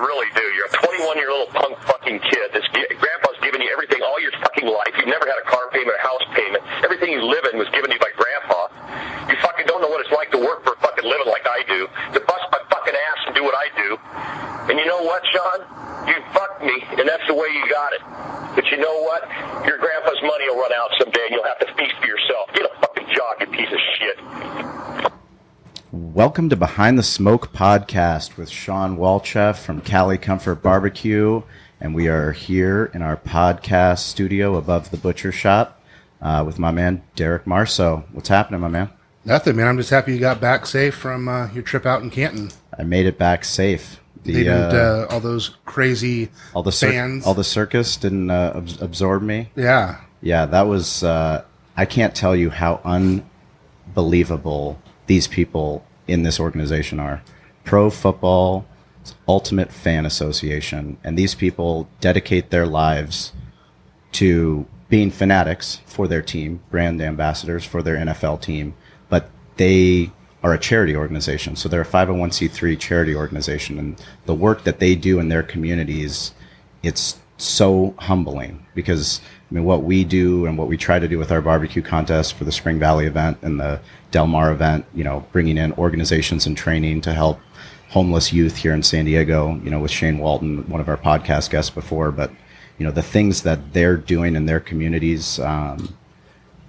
really do. You're a 21-year-old punk fucking kid. Grandpa's given you everything all your fucking life. You've never had a car payment, a house payment. Everything you live in was given to you by Grandpa. You fucking don't know what it's like to work for a fucking living like I do, to bust my fucking ass and do what I do. And you know what, Shawn? You fucked me, and that's the way you got it. But you know what? Your grandpa's money will run out someday, and you'll have to feast for yourself. Get a fucking job, you piece of shit. Welcome to Behind the Smoke podcast with Shawn Walchef from Cali Comfort Barbecue, and we are here in our podcast studio above the butcher shop with my man Derek Marceau. What's happening, my man? Nothing, man. I'm just happy you got back safe from your trip out in Canton. I made it back safe. They didn't all those crazy fans. All the circus didn't absorb me. Yeah. Yeah, that was, I can't tell you how unbelievable these people in this organization are. Pro Football Ultimate Fan Association. And these people dedicate their lives to being fanatics for their team, brand ambassadors for their NFL team. But they are a charity organization. So they're a 501c3 charity organization. And the work that they do in their communities, it's so humbling because, I mean, what we do and what we try to do with our barbecue contest for the Spring Valley event and the Del Mar event, you know, bringing in organizations and training to help homeless youth here in San Diego, you know, with Shane Walton, one of our podcast guests before. But, you know, the things that they're doing in their communities,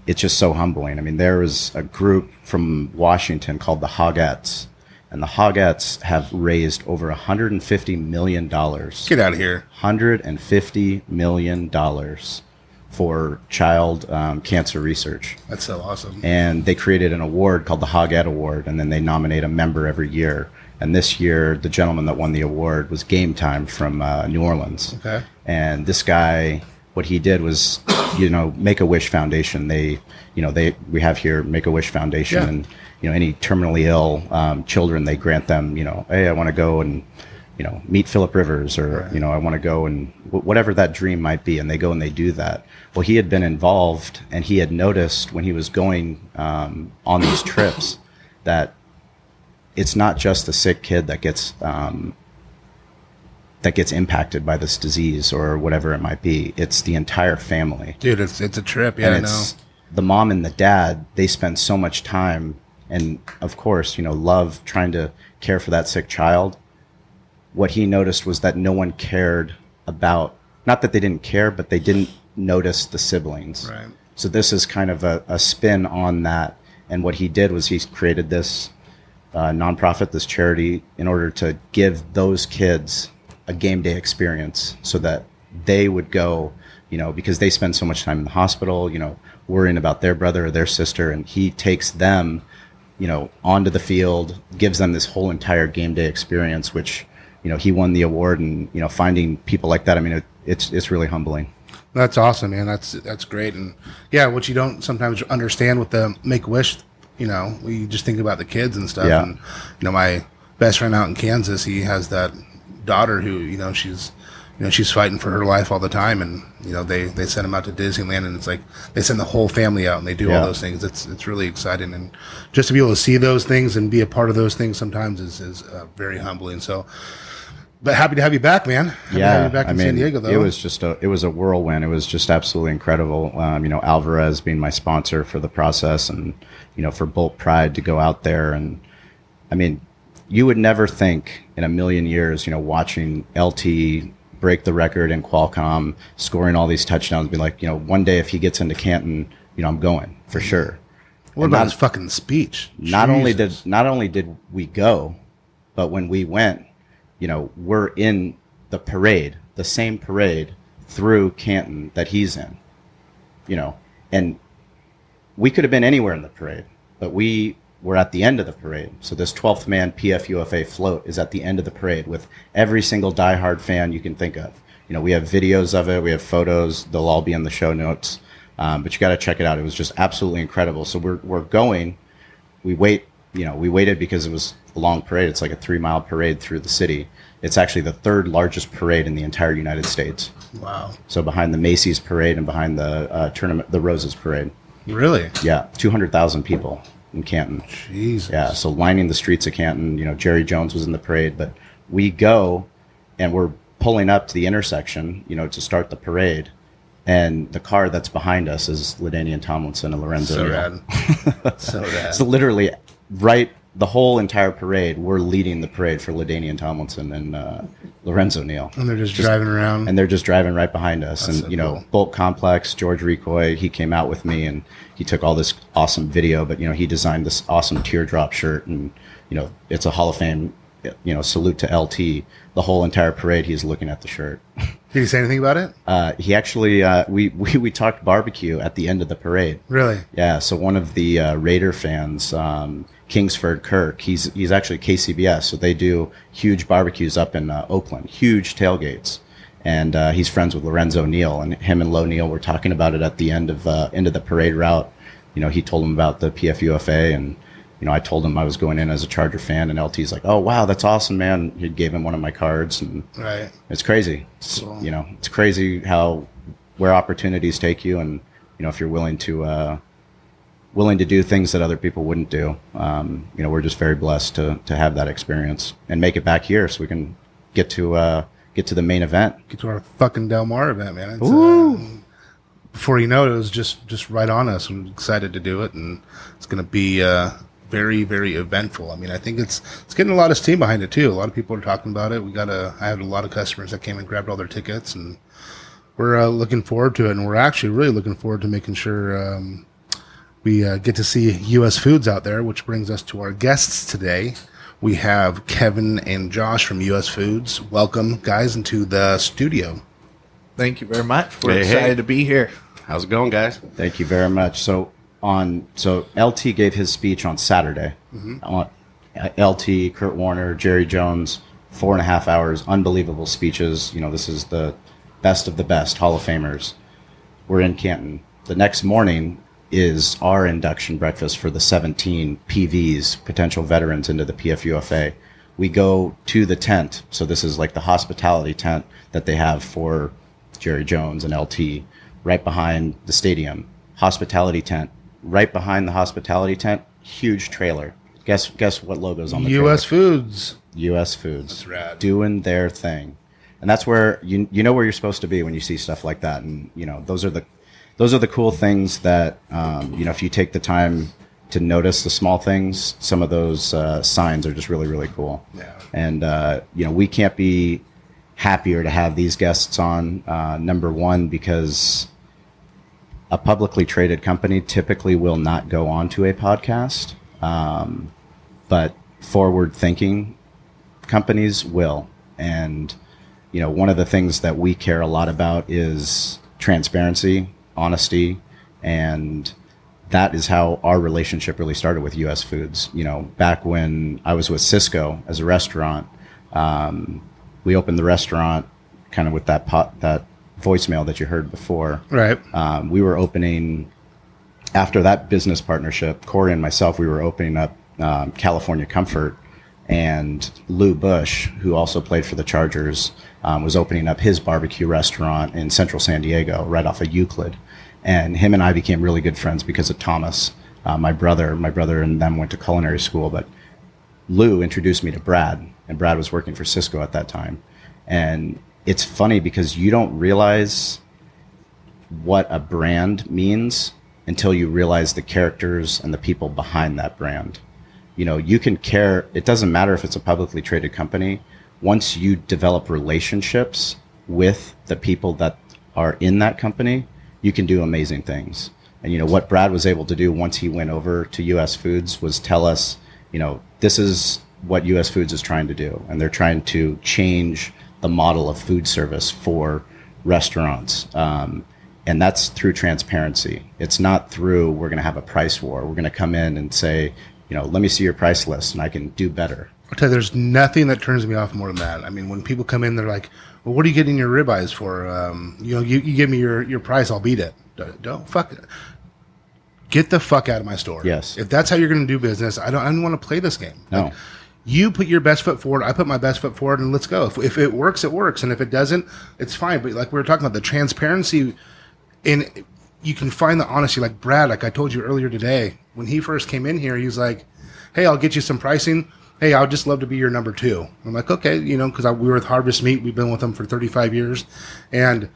it's just so humbling. I mean, there was a group from Washington called the Hogettes, and the Hogettes have raised over $150 million. Get out of here. $150 million for child cancer research. That's so awesome. And they created an award called the Hogette Award, and then they nominate a member every year. And this year, the gentleman that won the award was Game Time from New Orleans. Okay. And this guy, what he did was, you know, Make-A-Wish Foundation. We have here Make-A-Wish Foundation, yeah. And you know, any terminally ill children, they grant them, you know, hey, I want to go and, you know, meet Phillip Rivers, or right. You know, I want to go and whatever that dream might be, and they go and they do that. Well, he had been involved, and he had noticed when he was going on these trips that it's not just the sick kid that gets impacted by this disease or whatever it might be. It's the entire family. Dude, it's a trip. Yeah, and it's the mom and the dad, they spend so much time and, of course, you know, love trying to care for that sick child. What he noticed was that no one cared about, not that they didn't care, but they didn't notice the siblings. Right. So this is kind of a spin on that. And what he did was he created this nonprofit, this charity, in order to give those kids a game day experience so that they would go, you know, because they spend so much time in the hospital, you know, worrying about their brother or their sister, and he takes them, you know, onto the field, gives them this whole entire game day experience, which, you know, he won the award. And, you know, finding people like that, I mean, it's really humbling. That's awesome, man. That's great. And yeah, what you don't sometimes understand with the Make-A-Wish, you know, we just think about the kids and stuff. Yeah. And, you know, my best friend out in Kansas, he has that daughter who, you know, she's fighting for her life all the time, and you know, they send them out to Disneyland, and it's like they send the whole family out and they do all those things. It's really exciting, and just to be able to see those things and be a part of those things sometimes is very humbling. So, but happy to have you back, man. Happy to have you back in San Diego, though. It was a whirlwind. It was just absolutely incredible. You know, Alvarez being my sponsor for the process, and you know, for Bolt Pride to go out there, and I mean, you would never think in a million years, you know, watching LT break the record in Qualcomm, scoring all these touchdowns, be like, you know, one day if he gets into Canton, you know, I'm going for sure. What about his fucking speech? Not only did we go, but when we went, you know, we're in the parade, the same parade through Canton that he's in, you know, and we could have been anywhere in the parade, but we were at the end of the parade. So this 12th man PFUFA float is at the end of the parade with every single diehard fan you can think of. You know, we have videos of it, we have photos, they'll all be in the show notes, but you got to check it out. It was just absolutely incredible. So we're going, we waited because it was a long parade. It's like a 3-mile parade through the city. It's actually the 3rd largest parade in the entire United States. Wow. So behind the Macy's parade and behind the the Roses parade. Really? Yeah, 200,000 people in Canton. Jesus. Yeah, so lining the streets of Canton. You know, Jerry Jones was in the parade, but we go, and we're pulling up to the intersection, to start the parade. And the car that's behind us is LaDainian Tomlinson and Lorenzo. So Neal. rad. So rad. So literally, the whole entire parade, we're leading the parade for LaDainian Tomlinson and Lorenzo Neal. And they're just driving around. And they're just driving right behind us. That's and, so cool. Bolt Complex, George Recoy, he came out with me and he took all this awesome video, but, he designed this awesome teardrop shirt and, it's a Hall of Fame, salute to LT. The whole entire parade, he's looking at the shirt. Did he say anything about it? He actually, we talked barbecue at the end of the parade. Really? Yeah. So one of the Raider fans, Kingsford Kirk, he's actually KCBS. So they do huge barbecues up in Oakland, huge tailgates. And he's friends with Lorenzo Neal, and him and Lo Neal were talking about it at the end of the parade route. He told him about the PFUFA, and I told him I was going in as a Charger fan, and LT's like, "Oh wow, that's awesome, man!" He gave him one of my cards, and right. It's crazy. Cool. It's crazy where opportunities take you, and if you're willing to do things that other people wouldn't do. We're just very blessed to have that experience and make it back here, so we can get to the main event. Get to our fucking Del Mar event, man. It's, before you know it, it was just right on us. I'm excited to do it, and it's going to be very, very eventful. I mean, I think it's getting a lot of steam behind it too. A lot of people are talking about it. I had a lot of customers that came and grabbed all their tickets, and we're looking forward to it. And we're actually really looking forward to making sure we get to see U.S. Foods out there, which brings us to our guests today. We have Kevin and Josh from U.S. Foods. Welcome, guys, into the studio. Thank you very much. We're excited to be here. How's it going, guys? Thank you very much. So LT gave his speech on Saturday. LT, Kurt Warner, Jerry Jones, 4.5 hours, unbelievable speeches. This is the best of the best, Hall of Famers. We're in Canton. The next morning is our induction breakfast for the 17 PVs, potential veterans, into the PFUFA. We go to the tent. So this is like the hospitality tent that they have for Jerry Jones and LT, right behind the stadium. Hospitality tent. Right behind the hospitality tent, huge trailer. Guess what logo's on the trailer? U.S. Foods. U.S. Foods. That's rad. Doing their thing. And that's where you know where you're supposed to be when you see stuff like that. And those are the cool things that if you take the time to notice the small things, some of those signs are just really, really cool. Yeah. And we can't be happier to have these guests on. Number one, because a publicly traded company typically will not go on to a podcast, but forward-thinking companies will. And one of the things that we care a lot about is transparency, honesty, and that is how our relationship really started with U.S. Foods. Back when I was with Cisco as a restaurant, we opened the restaurant kind of with that voicemail that you heard before. Right. We were opening, after that business partnership, Corey and myself, we were opening up California Comfort, and Lou Bush, who also played for the Chargers, was opening up his barbecue restaurant in central San Diego, right off of Euclid. And him and I became really good friends because of Thomas, my brother and them went to culinary school, but Lou introduced me to Brad, and Brad was working for Cisco at that time. And it's funny because you don't realize what a brand means until you realize the characters and the people behind that brand. You can care. It doesn't matter if it's a publicly traded company. Once you develop relationships with the people that are in that company, you can do amazing things. And what Brad was able to do once he went over to U.S. Foods was tell us, this is what U.S. Foods is trying to do. And they're trying to change the model of food service for restaurants. And that's through transparency. It's not through, we're going to have a price war. We're going to come in and say, let me see your price list and I can do better. I'll tell you, there's nothing that turns me off more than that. I mean, when people come in, they're like, well, what are you getting your ribeyes for? You give me your price, I'll beat it. Don't fuck it. Get the fuck out of my store. Yes. If that's how you're going to do business, I don't want to play this game. No. Like, you put your best foot forward, I put my best foot forward, and let's go. If it works, it works. And if it doesn't, it's fine. But like we were talking about, the transparency, and you can find the honesty. Like Brad, like I told you earlier today, when he first came in here, he was like, hey, I'll get you some pricing. hey, I would just love to be your number 2. I'm like, okay, because we were with Harvest Meat. We've been with them for 35 years. And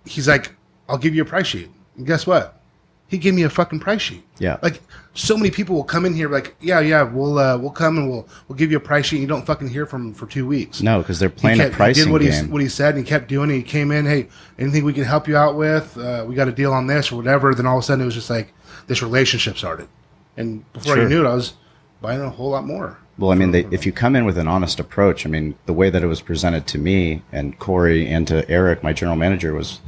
he's like, I'll give you a price sheet. And guess what? He gave me a fucking price sheet. Yeah. Like, so many people will come in here like, yeah, we'll come and we'll give you a price sheet. And you don't fucking hear from him for 2 weeks. No, because they're playing a pricing game. He game. What he said, and he kept doing it. He came in, hey, anything we can help you out with? We got a deal on this or whatever. Then all of a sudden it was just like this relationship started. And before I knew it, I was buying a whole lot more. Well, I mean, if you come in with an honest approach, I mean, the way that it was presented to me and Corey and to Eric, my general manager, was,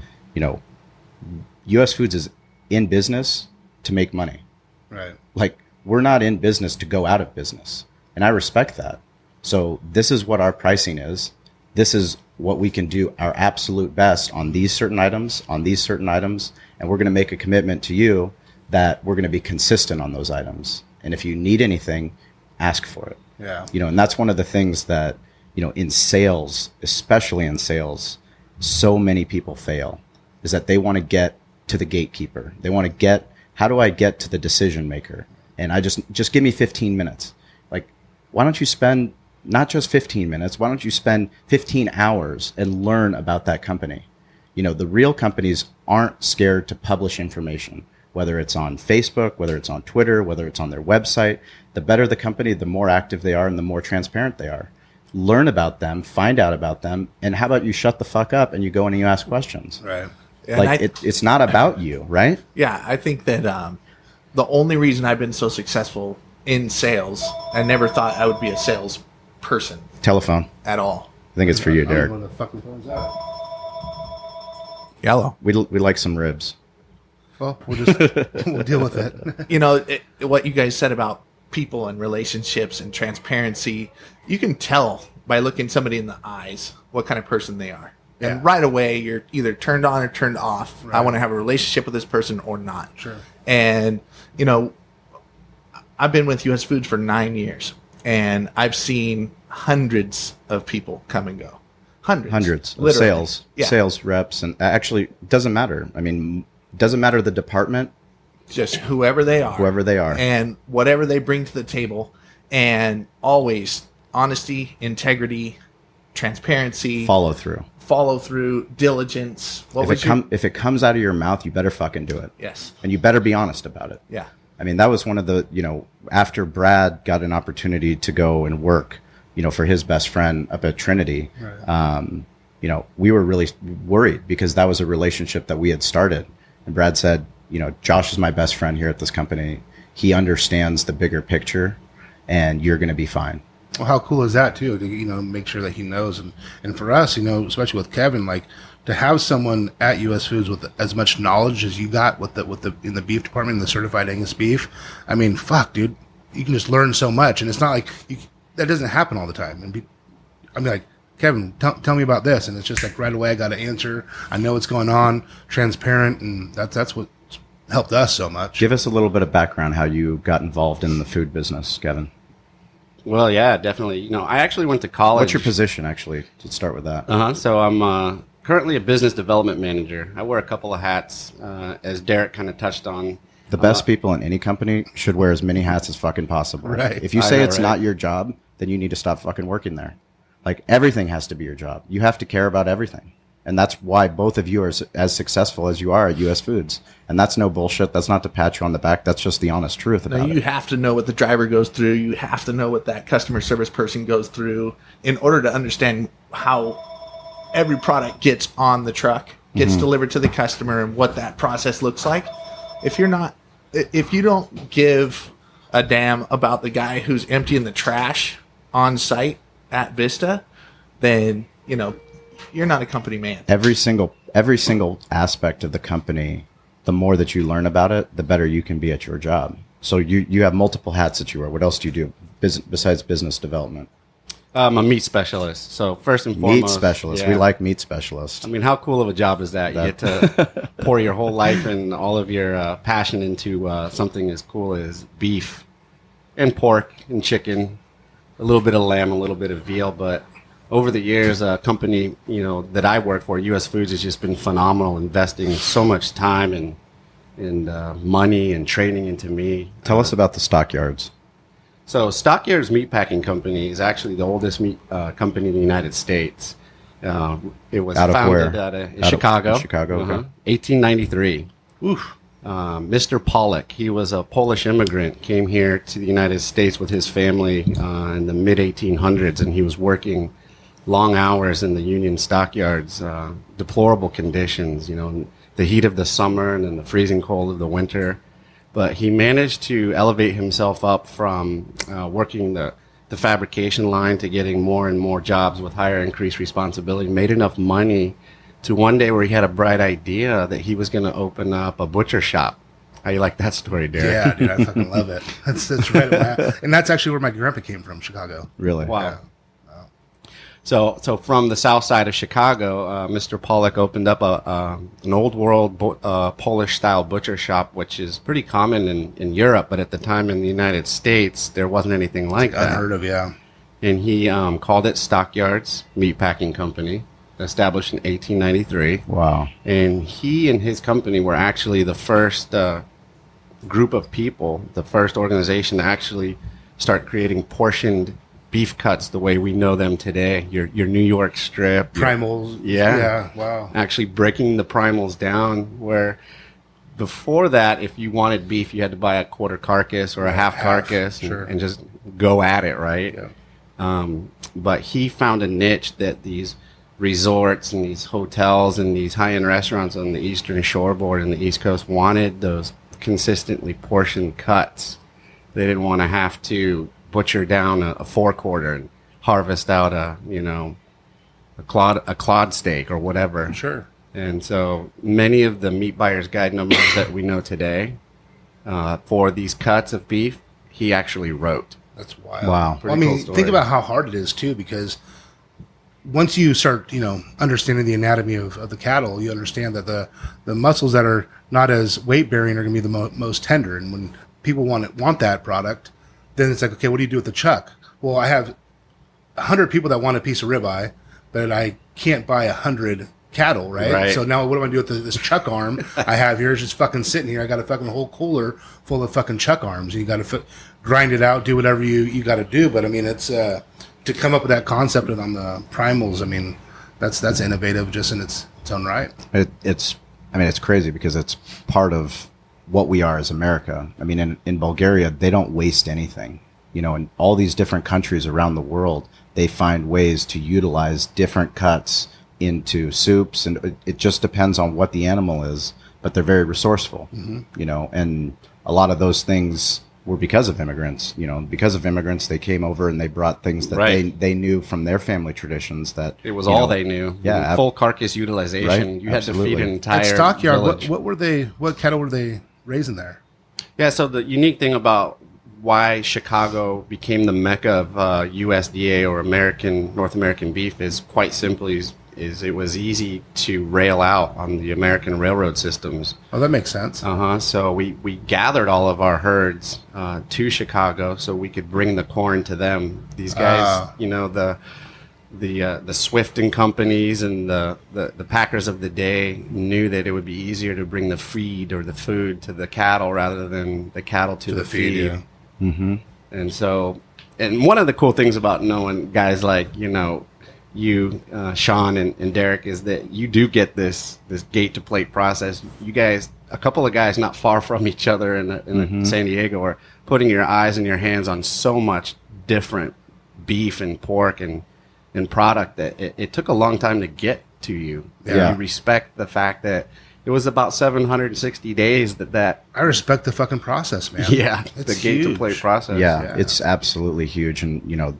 US Foods is in business to make money. Right. Like, we're not in business to go out of business. And I respect that. So this is what our pricing is. This is what we can do our absolute best on these certain items, And we're going to make a commitment to you that we're going to be consistent on those items. And if you need anything, ask for it. Yeah. And that's one of the things that, in sales, especially in sales, so many people fail, is that they want to get to the gatekeeper. They want to get, how do I get to the decision maker? And I just give me 15 minutes. Like, why don't you spend not just 15 minutes? Why don't you spend 15 hours and learn about that company? The real companies aren't scared to publish information, whether it's on Facebook, whether it's on Twitter, whether it's on their website. The better the company, the more active they are and the more transparent they are. Learn about them, find out about them, and how about you shut the fuck up and you go in and you ask questions? Right. It's not about you, right? Yeah, I think that the only reason I've been so successful in sales, I never thought I would be a sales person Telephone. at all. I think it's for you, Derek. Where the fucking phone's at? Yellow. We like some ribs. Well, we'll deal with it. What you guys said about people and relationships and transparency, you can tell by looking somebody in the eyes what kind of person they are. Yeah. And right away, you're either turned on or turned off. Right. I want to have a relationship with this person or not. Sure. And, I've been with US Foods for 9 years, and I've seen hundreds of people come and go. Hundreds Of literally. sales reps. And actually, it doesn't matter. I mean, doesn't matter the department. Just whoever they are. And whatever they bring to the table. And always honesty, integrity, transparency. Follow through, diligence. If it comes out of your mouth, you better fucking do it. Yes. And you better be honest about it. Yeah. I mean, that was one of the, after Brad got an opportunity to go and work, for his best friend up at Trinity, Right. We were really worried because that was a relationship that we had started. And Brad said, Josh is my best friend here at this company. He understands the bigger picture and you're going to be fine. Well, how cool is that too? To make sure that he knows, and for us, especially with Kevin, like to have someone at US Foods with as much knowledge as you got with the in the beef department, in the certified Angus beef. I mean, fuck, dude, you can just learn so much, and it's not like that doesn't happen all the time. And like, Kevin, tell me about this, and it's just like right away I got an answer. I know what's going on, transparent, and that's what helped us so much. Give us a little bit of background how you got involved in the food business, Kevin. Well, yeah, definitely. I actually went to college. What's your position, actually? Let's start with that. So I'm currently a business development manager. I wear a couple of hats, as Derek kind of touched on. The best people in any company should wear as many hats as fucking possible. Right. If you say it's not your job, then you need to stop fucking working there. Like, everything has to be your job. You have to care about everything. And that's why both of you are as successful as you are at US Foods. And that's no bullshit. That's not to pat you on the back. That's just the honest truth about You it. have to know what the driver goes through. You have to know what that customer service person goes through in order to understand how every product gets on the truck, gets delivered to the customer, and what that process looks like. If you don't give a damn about the guy who's emptying the trash on site at Vista, then, you're not a company man. Every single aspect of the company, the more that you learn about it, the better you can be at your job. So you have multiple hats that you wear. What else do you do besides business development? I'm a meat specialist. So first and foremost, Meat specialist. yeah. We like meat specialists. I mean, how cool of a job is that? You get to pour your whole life and all of your passion into something as cool as beef and pork and chicken, a little bit of lamb, a little bit of veal. But over the years, a company that I work for, US Foods, has just been phenomenal, investing so much time and money and training into me. Tell us about the stockyards. So Stockyards Meatpacking Company is actually the oldest meat company in the United States. It was Out of founded where? in Chicago. In Chicago, okay. 1893. Oof. Mr. Pollock, he was a Polish immigrant, came here to the United States with his family in the mid-1800s, and he was working long hours in the Union stockyards, deplorable conditions, the heat of the summer and then the freezing cold of the winter. But he managed to elevate himself up from working the fabrication line to getting more and more jobs with higher increased responsibility, made enough money to one day where he had a bright idea that he was going to open up a butcher shop. How you like that story, Derek? Yeah, dude, I fucking love it. That's right. And that's actually where my grandpa came from, Chicago. Really? Wow. Yeah. So from the south side of Chicago, Mr. Pollock opened up an old world Polish style butcher shop, which is pretty common in Europe, but at the time in the United States, there wasn't anything like that. Unheard of, yeah. And he called it Stockyards Meatpacking Company, established in 1893. Wow. And he and his company were actually the first group of people, the first organization to actually start creating portioned beef cuts the way we know them today. Your New York strip. Primals. Yeah. Wow. Actually breaking the primals down, where before that, if you wanted beef, you had to buy a quarter carcass or a half carcass sure. and just go at it, right? Yeah. But he found a niche that these resorts and these hotels and these high-end restaurants on the Eastern Shoreboard and the East Coast wanted those consistently portioned cuts. They didn't want to have to butcher down a 4-quarter and harvest out a clod steak or whatever. Sure. And so many of the meat buyer's guide numbers that we know today for these cuts of beef, he actually wrote. That's wild. Wow. Well, I mean, think about how hard it is too, because once you start, understanding the anatomy of the cattle, you understand that the muscles that are not as weight bearing are going to be the most tender. And when people want that product, then it's like, okay, what do you do with the chuck? Well, I have 100 people that want a piece of ribeye, but I can't buy 100 cattle, right? So now what do I do with this chuck arm I have here? It's just fucking sitting here. I got a fucking whole cooler full of fucking chuck arms. And you got to grind it out, do whatever you got to do. But I mean, it's to come up with that concept on the primals. I mean, that's innovative just in its own right. It's crazy because it's part of what we are as America. I mean, in Bulgaria, they don't waste anything. In all these different countries around the world, they find ways to utilize different cuts into soups, and it just depends on what the animal is, but they're very resourceful, and a lot of those things were because of immigrants. Because of immigrants, they came over and they brought things that they knew from their family traditions that it was all they knew. Yeah. Full carcass utilization. Right? You had Absolutely. to feed an entire At Stockyard, village. what cattle were they raising there? Yeah, so the unique thing about why Chicago became the Mecca of USDA or North American beef is quite simply is it was easy to rail out on the American railroad systems. Oh, that makes sense. So we gathered all of our herds to Chicago so we could bring the corn to them. These guys, the Swift and companies and the packers of the day knew that it would be easier to bring the feed or the food to the cattle rather than the cattle to the feed. Yeah. Mm-hmm. And so, and one of the cool things about knowing guys like, you, Shawn and Derek, is that you do get this gate to plate process. You guys, a couple of guys not far from each other in San Diego, are putting your eyes and your hands on so much different beef and pork and product that it took a long time to get to you. Yeah. You respect the fact that it was about 760 days that I respect the fucking process, man. yeah, It's the gate to plate huge. process. Yeah, it's absolutely huge. And,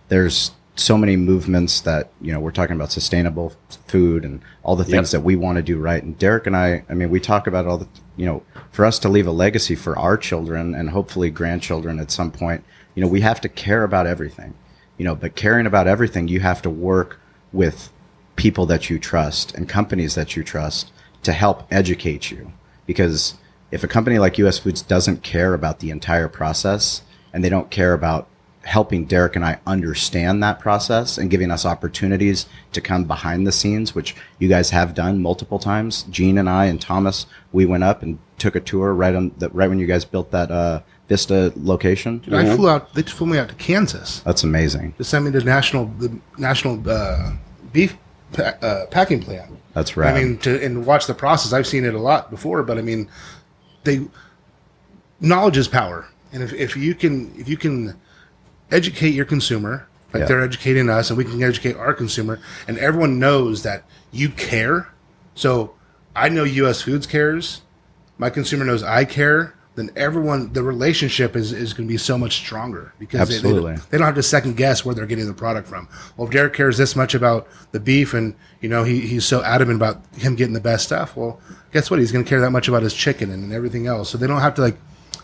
there's so many movements that, we're talking about sustainable food and all the things that we want to do right. And Derek and I mean, we talk about all the, for us to leave a legacy for our children and hopefully grandchildren at some point, we have to care about everything, but caring about everything, you have to work with people that you trust and companies that you trust to help educate you. Because if a company like US Foods doesn't care about the entire process and they don't care about helping Derek and I understand that process and giving us opportunities to come behind the scenes, which you guys have done multiple times. Gene and I and Thomas, we went up and took a tour right when you guys built that Vista location. Dude, I flew out. They flew me out to Kansas That's amazing. to send me to the national beef packing plant. That's rad. I mean, and watch the process. I've seen it a lot before, but I mean, knowledge is power, and if you can educate your consumer like they're educating us, and we can educate our consumer, and everyone knows that you care. So I know US Foods cares. My consumer knows I care. Then the relationship is going to be so much stronger because they don't have to second guess where they're getting the product from. Well, if Derek cares this much about the beef and, he's so adamant about him getting the best stuff, well, guess what? He's going to care that much about his chicken and everything else. So they don't have to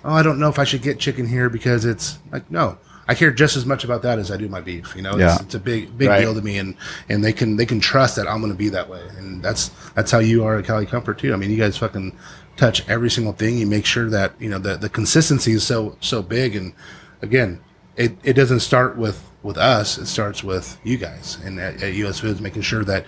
I don't know if I should get chicken here because it's no, I care just as much about that as I do my beef. It's a big deal to me, and they can trust that I'm going to be that way. And that's how you are at Cali Comfort too. I mean, you guys fucking touch every single thing. You make sure that the consistency is so big. And again, it doesn't start with us. It starts with you guys and at US Foods, making sure that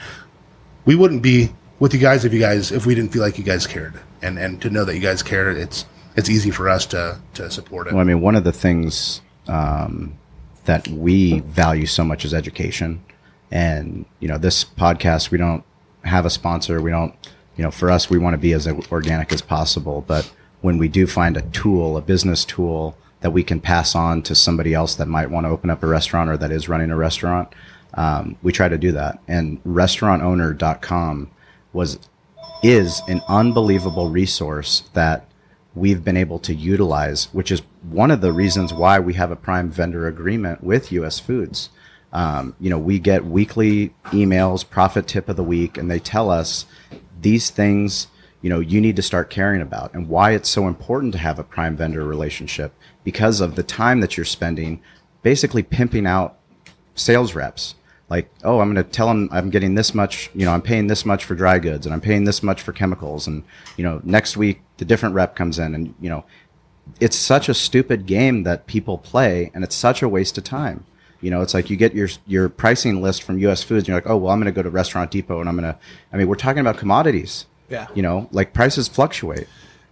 we wouldn't be with you guys if we didn't feel like you guys cared. And to know that you guys care, it's easy for us to support it. Well, I mean, one of the things that we value so much is education. And this podcast, we don't have a sponsor. We don't. For us, we want to be as organic as possible. But when we do find a business tool that we can pass on to somebody else that might want to open up a restaurant or that is running a restaurant, we try to do that. And restaurantowner.com is an unbelievable resource that we've been able to utilize, which is one of the reasons why we have a prime vendor agreement with US Foods. We get weekly emails, profit tip of the week, and they tell us these things, you need to start caring about, and why it's so important to have a prime vendor relationship because of the time that you're spending basically pimping out sales reps. Like, oh, I'm going to tell them I'm getting this much, I'm paying this much for dry goods, and I'm paying this much for chemicals. And, next week the different rep comes in, and, it's such a stupid game that people play, and it's such a waste of time. It's like you get your pricing list from US Foods and you're like, oh, well, I'm going to go to Restaurant Depot and we're talking about commodities. Yeah. Like prices fluctuate.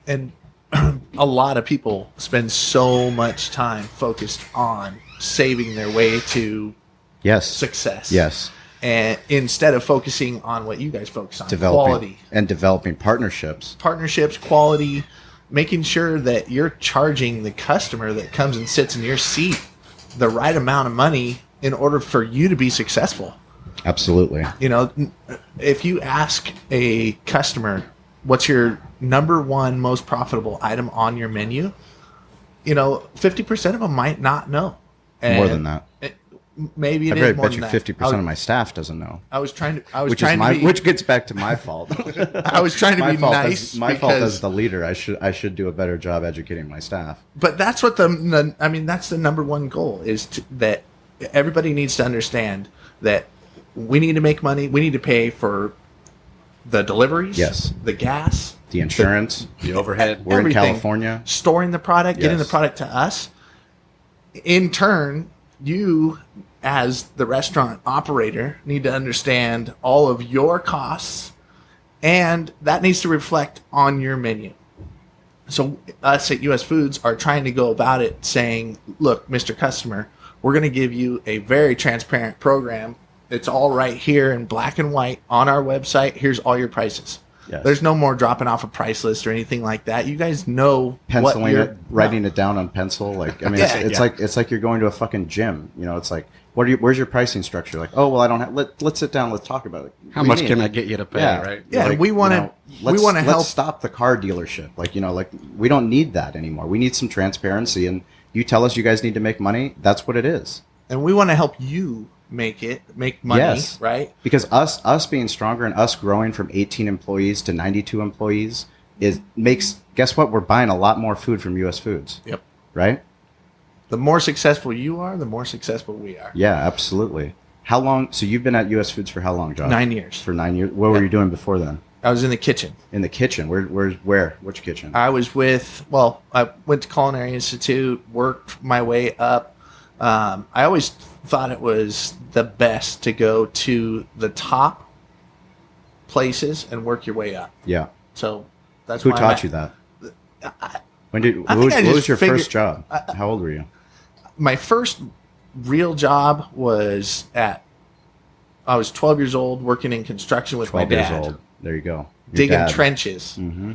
And a lot of people spend so much time focused on saving their way to success. Yes. And instead of focusing on what you guys focus on, quality. And developing partnerships. Quality, making sure that you're charging the customer that comes and sits in your seat the right amount of money in order for you to be successful. Absolutely. If you ask a customer, what's your number one most profitable item on your menu? 50% of them might not know. And more than that. Maybe it is more than that. I bet you 50% of my staff doesn't know. Which gets back to my fault. I was trying to be nice. My fault as the leader. I should do a better job educating my staff. But that's what that's the number one goal is that everybody needs to understand that we need to make money. We need to pay for the deliveries, the gas, the insurance, the overhead. We're in California. Storing the product, getting the product to us. In turn, you, as the restaurant operator, need to understand all of your costs, and that needs to reflect on your menu. So us at US Foods are trying to go about it saying, look, Mr. Customer, we're going to give you a very transparent program. It's all right here in black and white on our website. Here's all your prices. Yes. There's no more dropping off a price list or anything like that. You guys know penciling it, writing it down on pencil. It's like you're going to a fucking gym. It's like, where's your pricing structure? Like, oh, well, I don't have. Let's sit down. Let's talk about it. How much can I get you to pay? Yeah. Right? Yeah, we want to help. Let's stop the car dealership. We don't need that anymore. We need some transparency, and you tell us you guys need to make money. That's what it is. And we want to help you make money, right? Because us being stronger and us growing from 18 employees to 92 employees guess what? We're buying a lot more food from US Foods. Yep. Right? The more successful you are, the more successful we are. Yeah, absolutely. How long? So you've been at US Foods for how long, Josh? 9 years. For 9 years. What were you doing before then? I was in the kitchen. In the kitchen? Where? Which kitchen? I was I went to Culinary Institute, worked my way up. I always thought it was the best to go to the top places and work your way up. Yeah. So that's who taught you that. What was your first job? How old were you? My first real job was I was 12 years old working in construction with my 12 years dad. old. There you go. Your Digging dad. trenches. Mm-hmm.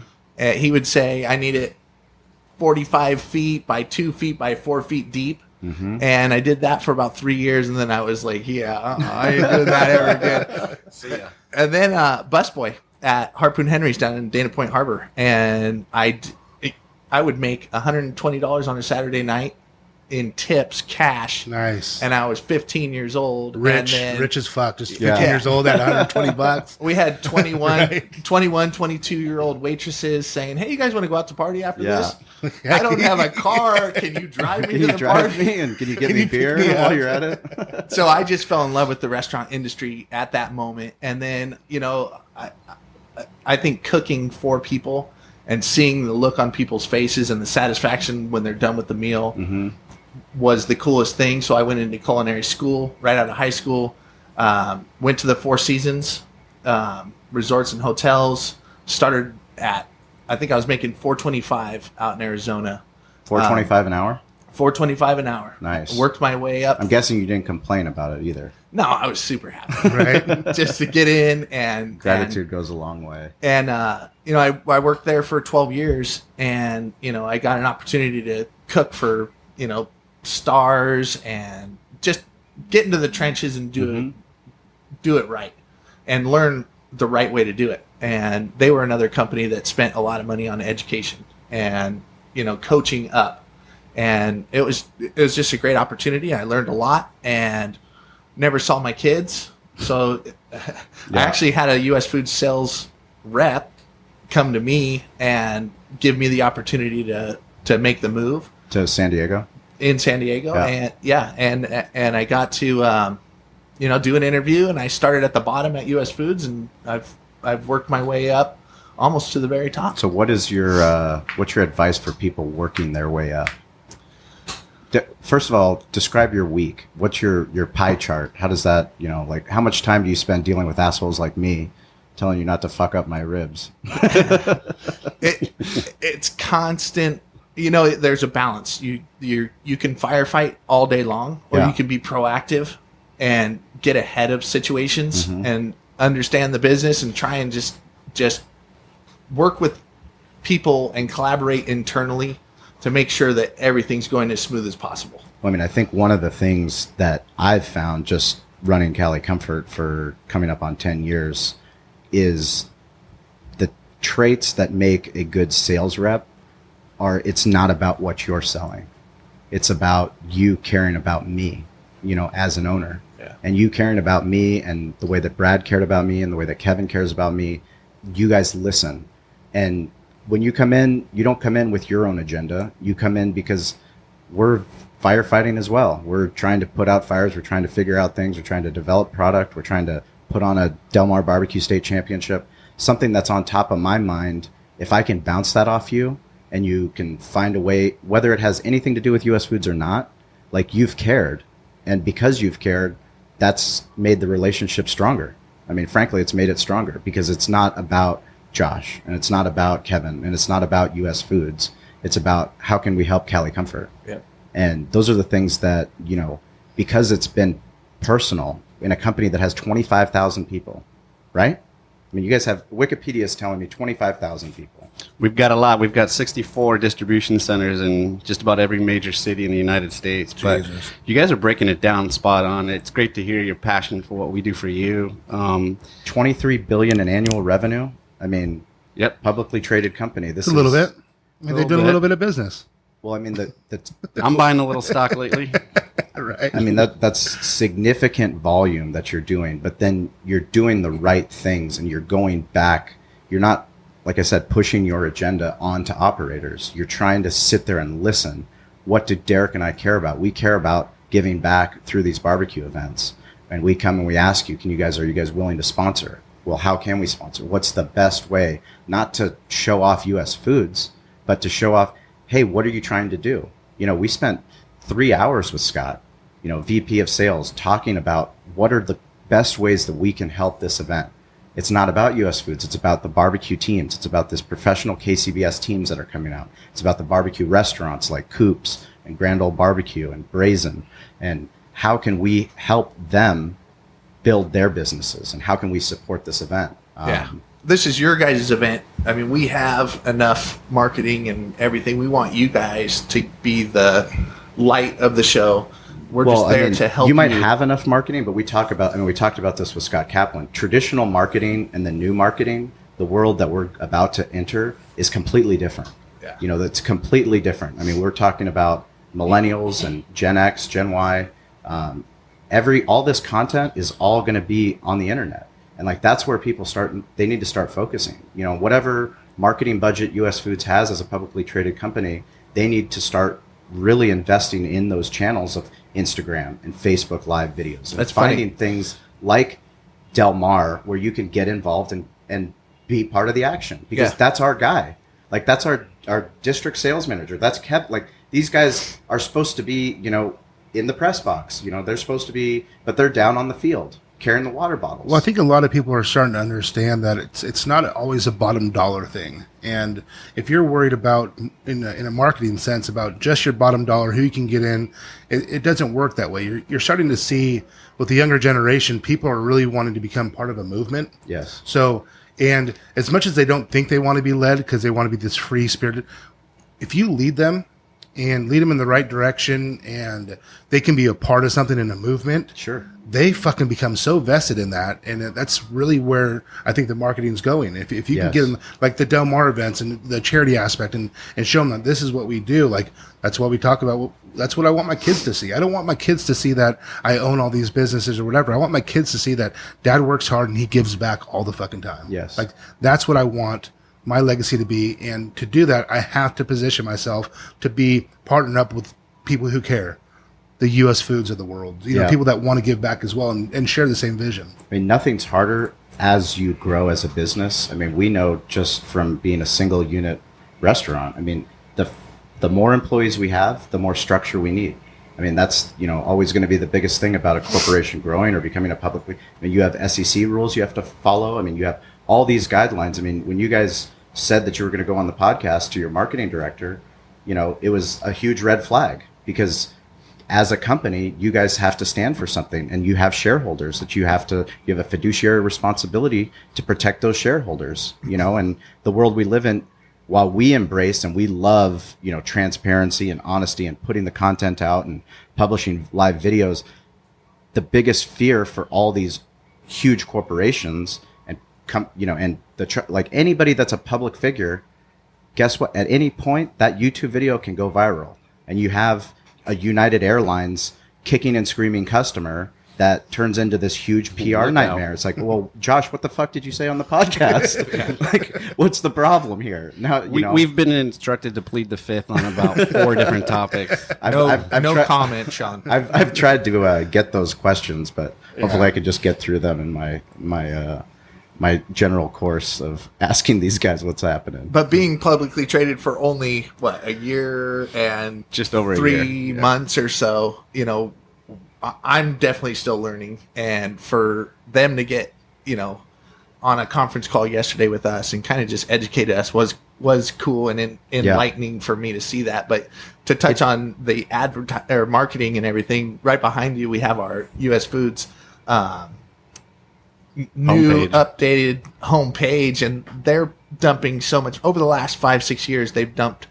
He would say, I need it 45 feet by 2 feet by 4 feet deep. Mm-hmm. And I did that for about 3 years. And then I was like, I ain't doing that ever again. See ya. And then busboy at Harpoon Henry's down in Dana Point Harbor. And I would make $120 on a Saturday night in tips, cash. Nice. And I was 15 years old. Rich as fuck. Just 15 years old at $120. We had 22-year-old waitresses saying, hey, you guys want to go out to party after this? I don't have a car. Can you drive me to the party? And can you get me beer while you're at it? So I just fell in love with the restaurant industry at that moment. And then, I think cooking for people and seeing the look on people's faces and the satisfaction when they're done with the meal was the coolest thing. So I went into culinary school right out of high school, went to the Four Seasons, resorts and hotels, started at, I think I was making $4.25 out in Arizona. $4.25 an hour? $4.25 an hour. Nice. Worked my way up. I'm guessing you didn't complain about it either. No, I was super happy. Right. Just to get in and Gratitude goes a long way. And I worked there for 12 years, and I got an opportunity to cook for stars and just get into the trenches and do it right and learn the right way to do it. And they were another company that spent a lot of money on education and coaching up, and it was just a great opportunity. I learned a lot and never saw my kids. So I actually had a U.S. Food Sales rep come to me and give me the opportunity to make the move to San Diego. In San Diego, and I got to do an interview, and I started at the bottom at U.S. Foods, and I've worked my way up almost to the very top. So what's your advice for people working their way up? First of all, describe your week. What's your pie chart? How does that, how much time do you spend dealing with assholes like me telling you not to fuck up my ribs? It's constant. There's a balance. You can firefight all day long, or you can be proactive and get ahead of situations and understand the business and try and just work with people and collaborate internally to make sure that everything's going as smooth as possible. Well, I mean, I think one of the things that I've found just running Cali Comfort for coming up on 10 years is the traits that make a good sales rep it's not about what you're selling. It's about you caring about me, as an owner. Yeah. And you caring about me and the way that Brad cared about me and the way that Kevin cares about me. You guys listen. And when you come in, you don't come in with your own agenda. You come in because we're firefighting as well. We're trying to put out fires. We're trying to figure out things. We're trying to develop product. We're trying to put on a Del Mar Barbecue State Championship. Something that's on top of my mind. If I can bounce that off you and you can find a way, whether it has anything to do with US Foods or not, like you've cared. And because you've cared, that's made the relationship stronger. I mean, frankly, it's made it stronger because it's not about Josh and it's not about Kevin and it's not about US Foods. It's about how can we help Cali Comfort. Yeah. And those are the things that, because it's been personal in a company that has 25,000 people, right? I mean, you guys have, Wikipedia is telling me 25,000 people. We've got a lot. We've got 64 distribution centers in just about every major city in the United States. But you guys are breaking it down spot on. It's great to hear your passion for what we do for you. $23 billion in annual revenue. I mean, publicly traded company. This is a little bit. I mean, they're doing a little bit of business. Well, I mean, I'm buying a little stock lately. Right. I mean, that's significant volume that you're doing, but then you're doing the right things and you're going back. You're not, like I said, pushing your agenda onto operators. You're trying to sit there and listen. What do Derek and I care about? We care about giving back through these barbecue events. And we come and we ask you, are you guys willing to sponsor? Well, how can we sponsor? What's the best way? Not to show off US Foods, but to show off, hey, what are you trying to do? We spent 3 hours with Scott, VP of sales, talking about what are the best ways that we can help this event. It's not about US Foods. It's about the barbecue teams. It's about this professional KCBS teams that are coming out. It's about the barbecue restaurants like Coops and Grand Ole Barbecue and Brazen. And how can we help them build their businesses? And how can we support this event? This is your guys' event. I mean, we have enough marketing and everything. We want you guys to be the light of the show. We're just there to help you. You might have enough marketing, but we talked about this with Scott Kaplan. Traditional marketing and the new marketing, the world that we're about to enter, is completely different. Yeah. You know, that's completely different. I mean, we're talking about millennials and Gen X, Gen Y. All this content is all going to be on the internet. And like, that's where people they need to start focusing. You know, whatever marketing budget US Foods has as a publicly traded company, they need to start really investing in those channels of Instagram and Facebook live videos. And that's finding funny. things like Del Mar where you can get involved and be part of the action, because that's our guy. Like, that's our district sales manager. That's kept, like, these guys are supposed to be, you know, in the press box, you know, they're supposed to be, but they're down on the field carrying the water bottles. Well, I think a lot of people are starting to understand that it's not always a bottom dollar thing. And if you're worried about, in a marketing sense, about just your bottom dollar, who you can get in, it doesn't work that way. You're starting to see with the younger generation, people are really wanting to become part of a movement. Yes. So, and as much as they don't think they want to be led because they want to be this free spirited, if you lead them and lead them in the right direction and they can be a part of something in a movement, Sure. they fucking become so vested in that. And that's really where I think the marketing's going. If you can get them, like the Del Mar events and the charity aspect, and show them that this is what we do, like, that's what we talk about. That's what I want my kids to see. I don't want my kids to see that I own all these businesses or whatever. I want my kids to see that dad works hard and he gives back all the fucking time. Yes. Like, that's what I want my legacy to be. And to do that, I have to position myself to be partnered up with people who care. The US Foods of the world, you know, people that want to give back as well and share the same vision. I mean, nothing's harder as you grow as a business. I mean, we know just from being a single unit restaurant, I mean, the more employees we have, the more structure we need. I mean, that's, you know, always going to be the biggest thing about a corporation growing or becoming a publicly, I mean, you have SEC rules you have to follow. I mean, you have all these guidelines. I mean, when you guys said that you were going to go on the podcast to your marketing director, you know, it was a huge red flag, because as a company, you guys have to stand for something, and you have shareholders that you have a fiduciary responsibility to protect those shareholders, you know. And the world we live in, while we embrace and we love, you know, transparency and honesty and putting the content out and publishing live videos, the biggest fear for all these huge corporations and like anybody that's a public figure, guess what? At any point, that YouTube video can go viral, and you have a United Airlines kicking and screaming customer that turns into this huge PR nightmare. It's like, well, Josh, what the fuck did you say on the podcast? Like, what's the problem here? Now, we've been instructed to plead the fifth on about 4 different topics. No comment, Shawn. I've tried to get those questions, but hopefully I could just get through them in my general course of asking these guys what's happening. But being publicly traded for only, a year and just over 3 months or so, you know, I'm definitely still learning. And for them to get, you know, on a conference call yesterday with us and kind of just educate us was cool and enlightening for me to see that. But to touch on the marketing and everything, right behind you, we have our US Foods new updated homepage, and they're dumping so much over the last 5-6 years. They've dumped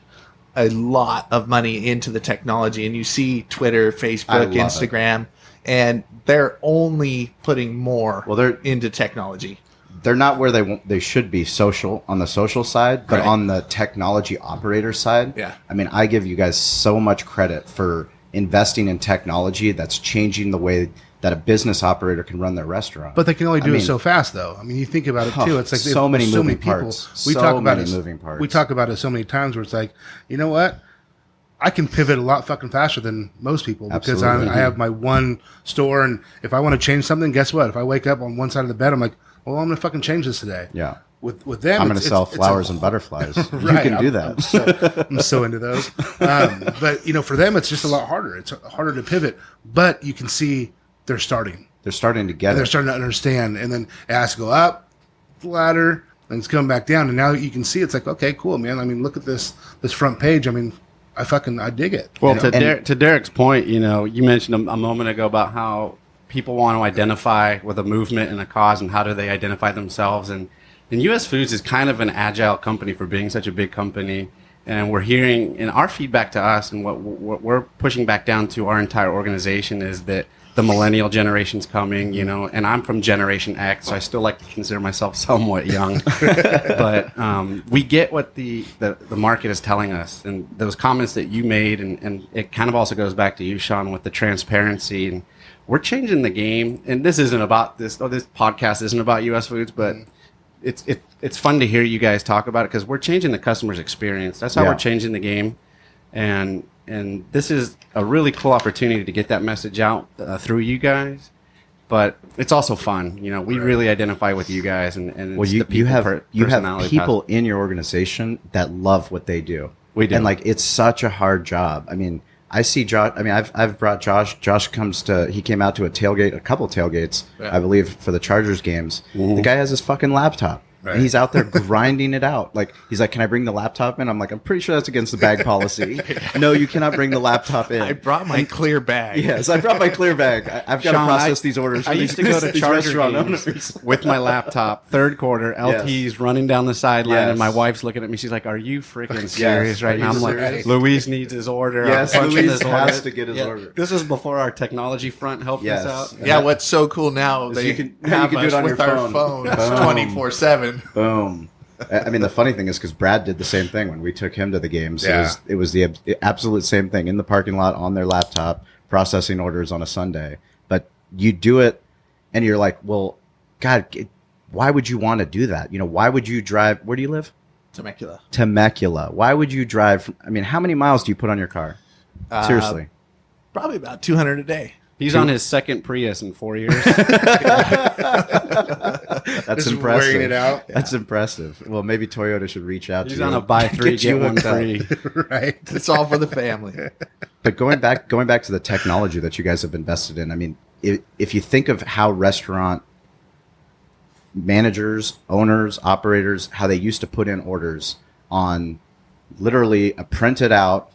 a lot of money into the technology, and you see Twitter, Facebook, Instagram, and they're only putting more into technology. They're not where they should be on the social side, but on the technology operator side. Yeah. I mean, I give you guys so much credit for investing in technology that's changing the way that a business operator can run their restaurant. But they can only do it so fast, though. I mean, you think about it too. It's like so many moving people. Parts. We talk about it so many times where it's like, you know what? I can pivot a lot fucking faster than most people because I have my one store, and if I want to change something, guess what? If I wake up on one side of the bed, I'm like, well, I'm going to fucking change this today. Yeah. With them, I'm going to sell flowers and butterflies. Right, you can do that. I'm so into those. But, you know, for them, it's just a lot harder. It's harder to pivot. But you can see they're starting. They're starting to get They're starting to understand. And then it has to go up, ladder, and it's coming back down. And now you can see it's like, okay, cool, man. I mean, look at this front page. I mean, I dig it. Well, to Derek's point, you mentioned a moment ago about how people want to identify with a movement and a cause, and how do they identify themselves. And US Foods is kind of an agile company for being such a big company. And we're hearing, in our feedback to us, and what we're pushing back down to our entire organization, is that the millennial generation's coming, and I'm from Generation X, so I still like to consider myself somewhat young. But we get what the market is telling us. And those comments that you made, and it kind of also goes back to you, Shawn, with the transparency. And we're changing the game. And this isn't about this podcast isn't about US Foods, but it's fun to hear you guys talk about it, because we're changing the customer's experience. That's how we're changing the game. And this is a really cool opportunity to get that message out through you guys. But it's also fun. We really identify with you guys. And well, it's you have people in your organization that love what they do. We do. And it's such a hard job. I mean, I see Josh. I mean, I've brought Josh. Josh he came out to a couple tailgates, I believe, for the Chargers games. Mm-hmm. The guy has his fucking laptop. Right. And he's out there grinding it out. He's like, can I bring the laptop in? I'm like, I'm pretty sure that's against the bag policy. No, you cannot bring the laptop in. I brought my clear bag. Yes, I brought my clear bag. I've got Shawn, to process these orders. I used to go to Charger games with my laptop, third quarter, LT's running down the sideline, and my wife's looking at me. She's like, are you freaking serious right now? I'm like, Luis needs his order. Yes, Luis has to get his order. This is before our technology front helped us out. Yeah, what's so cool now, you can do it on your phone. Our phones 24/7. Boom. I mean, the funny thing is, because Brad did the same thing when we took him to the games. Yeah. It was the absolute same thing in the parking lot on their laptop, processing orders on a Sunday. But you do it, and you're like, well, God, why would you want to do that? Why would you drive? Where do you live? Temecula. Why would you drive? I mean, how many miles do you put on your car? Seriously. Probably about 200 a day. He's on his second Prius in 4 years. That's just impressive. Wearing it out. That's impressive. Well, maybe Toyota should reach out to you. He's on a buy three, get one free. Right. It's all for the family. But going back to the technology that you guys have invested in, I mean, if you think of how restaurant managers, owners, operators, how they used to put in orders on literally a printed out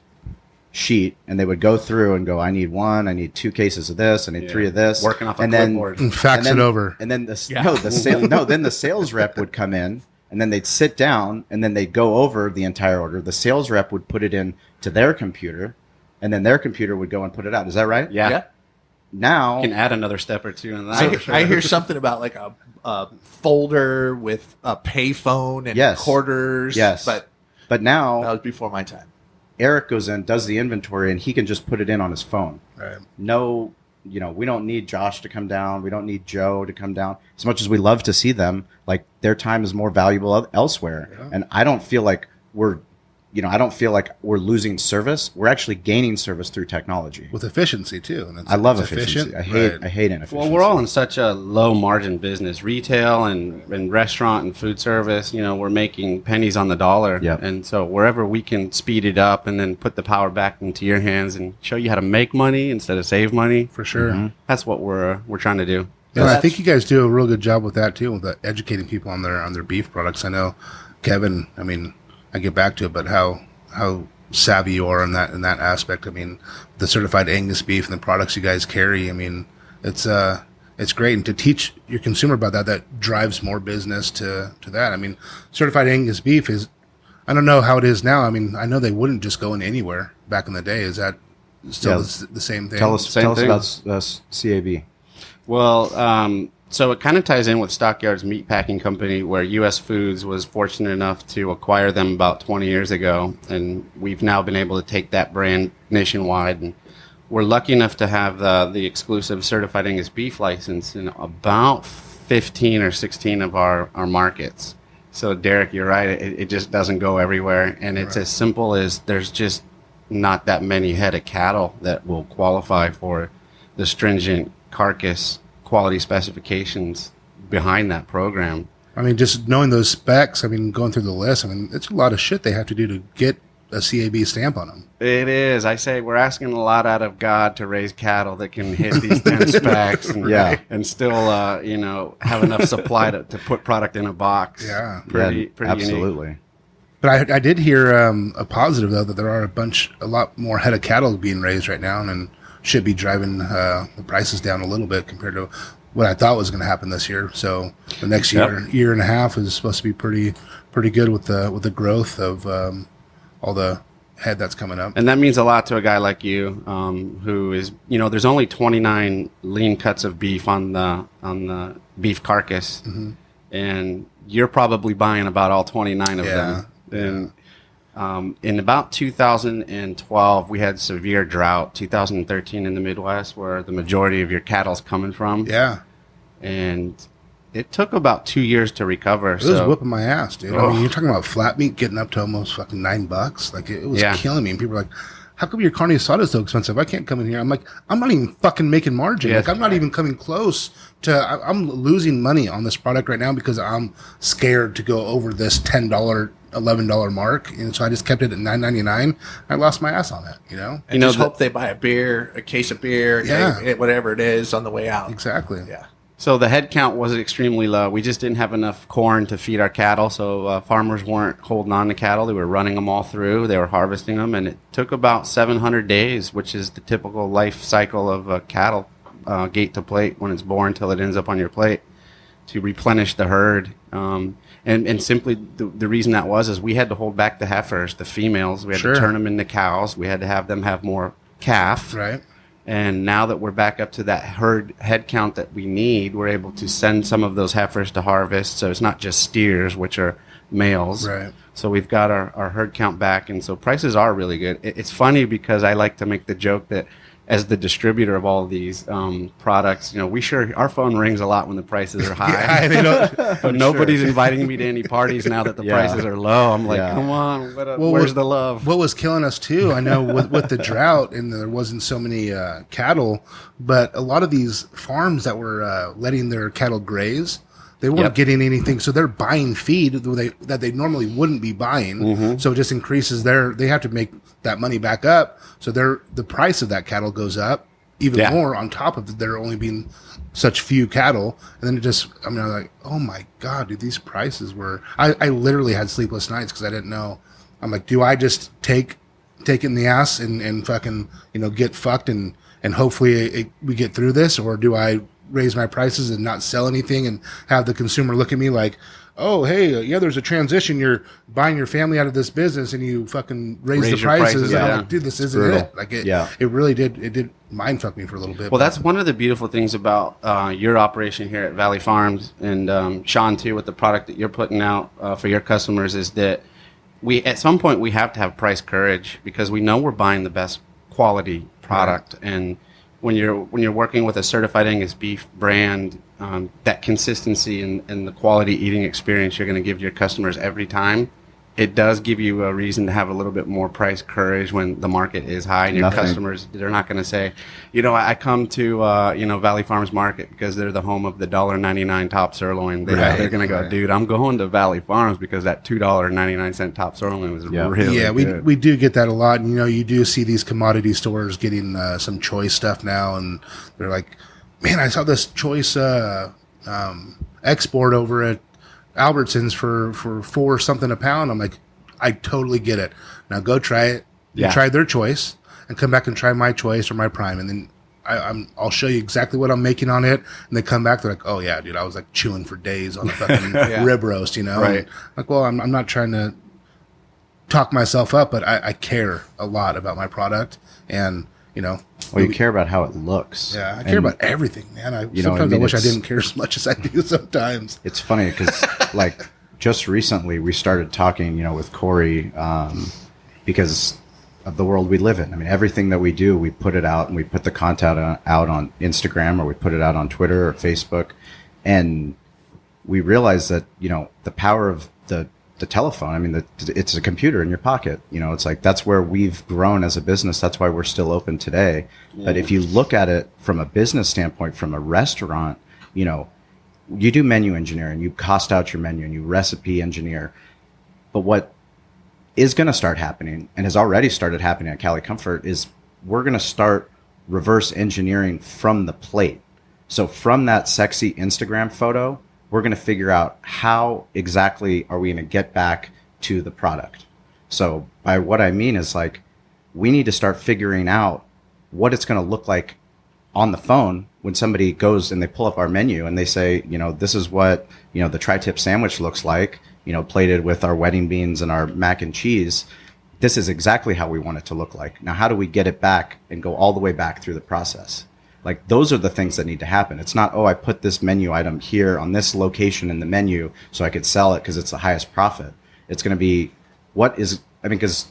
sheet, and they would go through and go, I need 2 cases of this, I need 3 of this, working off a And clipboard, fax it over, and then then the sales rep would come in, and then they'd sit down, and then they'd go over the entire order. The sales rep would put it in to their computer, and then their computer would go and put it out. Is that right? Yeah. Now you can add another step or two in that. I hear something about a folder with a payphone and quarters. Yes, but now that was before my time. Eric goes in, does the inventory, and he can just put it in on his phone. Right. No, we don't need Josh to come down. We don't need Joe to come down. As much as we love to see them, their time is more valuable elsewhere. Yeah. And I don't feel like we're losing service. We're actually gaining service through technology. With efficiency, too. And I love efficiency. I hate inefficiency. Well, we're all in such a low margin business, retail and restaurant and food service. We're making pennies on the dollar. Yep. And so wherever we can speed it up and then put the power back into your hands and show you how to make money instead of save money. For sure. Mm-hmm. That's what we're trying to do. Yeah, I think you guys do a real good job with that, too, with educating people on their beef products. I know, Kevin, I mean, I get back to it, but how savvy you are in that aspect. I mean, the certified Angus beef and the products you guys carry. I mean, it's great, and to teach your consumer about that drives more business to that. I mean, certified Angus beef is, I don't know how it is now. I mean, I know they wouldn't just go in anywhere back in the day. Is that still the same thing? Tell us about CAB. Well, so it kind of ties in with Stockyards Meat Packing Company, where US Foods was fortunate enough to acquire them about 20 years ago. And we've now been able to take that brand nationwide. And we're lucky enough to have the exclusive certified Angus beef license in about 15 or 16 of our markets. So, Derek, you're right. It just doesn't go everywhere. And it's as simple as there's just not that many head of cattle that will qualify for the stringent carcass quality specifications behind that program. I mean, just knowing those specs, I mean, going through the list, I mean, it's a lot of shit they have to do to get a CAB stamp on them. It is. I say we're asking a lot out of God to raise cattle that can hit these 10 specs and still, you know, have enough supply to put product in a box. Yeah. Pretty absolutely. unique. But I did hear a positive, though, that there are a lot more head of cattle being raised right now and should be driving the prices down a little bit compared to what I thought was going to happen this year. So the next year and a half is supposed to be pretty good with the growth of all the head that's coming up. And that means a lot to a guy like you, who is, you know, there's only 29 lean cuts of beef on the beef carcass, and you're probably buying about all 29 of them. And in about 2012, we had severe drought. 2013 in the Midwest, where the majority of your cattle's coming from. Yeah, and it took about 2 years to recover. It was whipping my ass, dude. I mean, you're talking about flat meat getting up to almost fucking $9. Like it was killing me. And people were like, "How come your carne asada is so expensive? I can't come in here." I'm like, I'm not even fucking making margin. Yes. Like I'm not even coming close to. I'm losing money on this product right now because I'm scared to go over this $10, $11 mark, and so I just kept it at $9.99. I lost my ass on it, you know. And just hope they buy a case of beer, whatever it is, on the way out. Exactly. Yeah. So the head count was extremely low. We just didn't have enough corn to feed our cattle, so farmers weren't holding on to cattle. They were running them all through. They were harvesting them, and it took about 700 days, which is the typical life cycle of a cattle, gate to plate, when it's born till it ends up on your plate, to replenish the herd. And simply the reason that was is we had to hold back the heifers, the females. We had to turn them into cows. We had to have them have more calf. Right. And now that we're back up to that herd head count that we need, we're able to send some of those heifers to harvest. So it's not just steers, which are males. Right. So we've got our herd count back. And so prices are really good. It's funny because I like to make the joke that as the distributor of all of these products, you know, our phone rings a lot when the prices are high. But nobody's inviting me to any parties now that the prices are low. I'm like, come on, where's the love? What was killing us too, I know, with the drought, and there wasn't so many cattle, but a lot of these farms that were letting their cattle graze, they weren't getting anything, so they're buying feed that they normally wouldn't be buying. So it just increases they have to make that money back up. So the price of that cattle goes up even more on top of there only being such few cattle. And then I'm like, oh my God, dude, these prices I literally had sleepless nights because I didn't know. I'm like, do I just take it in the ass and fucking, you know, get fucked and hopefully we get through this, or do I raise my prices and not sell anything and have the consumer look at me like, oh, hey, there's a transition. You're buying your family out of this business and you fucking raise the prices. And I'm like, dude, this isn't it. Like it really did mind fuck me for a little bit. Well, that's one of the beautiful things about your operation here at Valley Farms, and Shawn too, with the product that you're putting out for your customers, is that at some point we have to have price courage because we know we're buying the best quality product. Right. And when you're working with a certified Angus beef brand, that consistency and the quality eating experience you're going to give your customers every time, it does give you a reason to have a little bit more price courage when the market is high, and your customers, they're not going to say, you know, I come to Valley Farms Market because they're the home of the $1.99 top sirloin. They're going to go, dude, I'm going to Valley Farms because that $2.99 top sirloin was really good. We do get that a lot. And, you know, you do see these commodity stores getting some choice stuff now, and they're like, man, I saw this choice export over at Albertsons for $4 something a pound. I'm like, I totally get it. Now go try it. You try their choice and come back and try my choice or my prime, and then I'll show you exactly what I'm making on it. And they come back, they're like, oh yeah, dude, I was like chewing for days on a fucking rib roast, you know? Right. And like, well, I'm not trying to talk myself up, but I care a lot about my product, and you know. Well, you care about how it looks. Yeah, I care about everything, man. I wish I didn't care as much as I do sometimes. It's funny because, like, just recently we started talking, you know, with Corey because of the world we live in. I mean, everything that we do, we put it out, and we put the content out on Instagram, or we put it out on Twitter or Facebook, and we realize that, you know, the power of the telephone. I mean, it's a computer in your pocket. You know, it's like that's where we've grown as a business. That's why we're still open today. Yeah. But if you look at it from a business standpoint, from a restaurant, you know, you do menu engineering, you cost out your menu, and you recipe engineer. But what is going to start happening and has already started happening at Cali Comfort is we're going to start reverse engineering from the plate. So from that sexy Instagram photo, we're going to figure out how exactly are we going to get back to the product. So by what I mean is like, we need to start figuring out what it's going to look like on the phone when somebody goes and they pull up our menu and they say, you know, this is what, you know, the tri-tip sandwich looks like, you know, plated with our wedding beans and our mac and cheese. This is exactly how we want it to look like. Now, how do we get it back and go all the way back through the process? Like, those are the things that need to happen. It's not, oh, I put this menu item here on this location in the menu so I could sell it because it's the highest profit. It's going to be because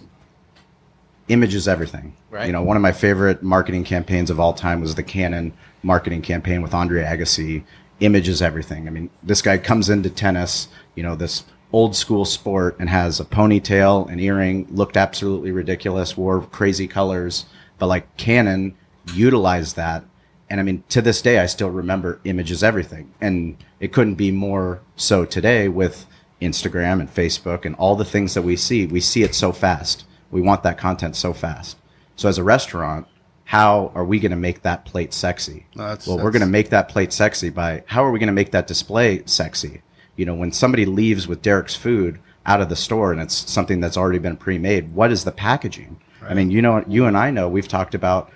image is everything. Right. You know, one of my favorite marketing campaigns of all time was the Canon marketing campaign with Andre Agassi. Image is everything. I mean, this guy comes into tennis, you know, this old school sport, and has a ponytail, an earring, looked absolutely ridiculous, wore crazy colors, but like Canon utilized that. And I mean, to this day, I still remember image is everything. And it couldn't be more so today with Instagram and Facebook and all the things that we see it so fast. We want that content so fast. So as a restaurant, how are we going to make that plate sexy? We're going to make that plate sexy by, how are we going to make that display sexy? You know, when somebody leaves with Derek's food out of the store and it's something that's already been pre-made, what is the packaging? Right. I mean, you know, you and I know, we've talked about,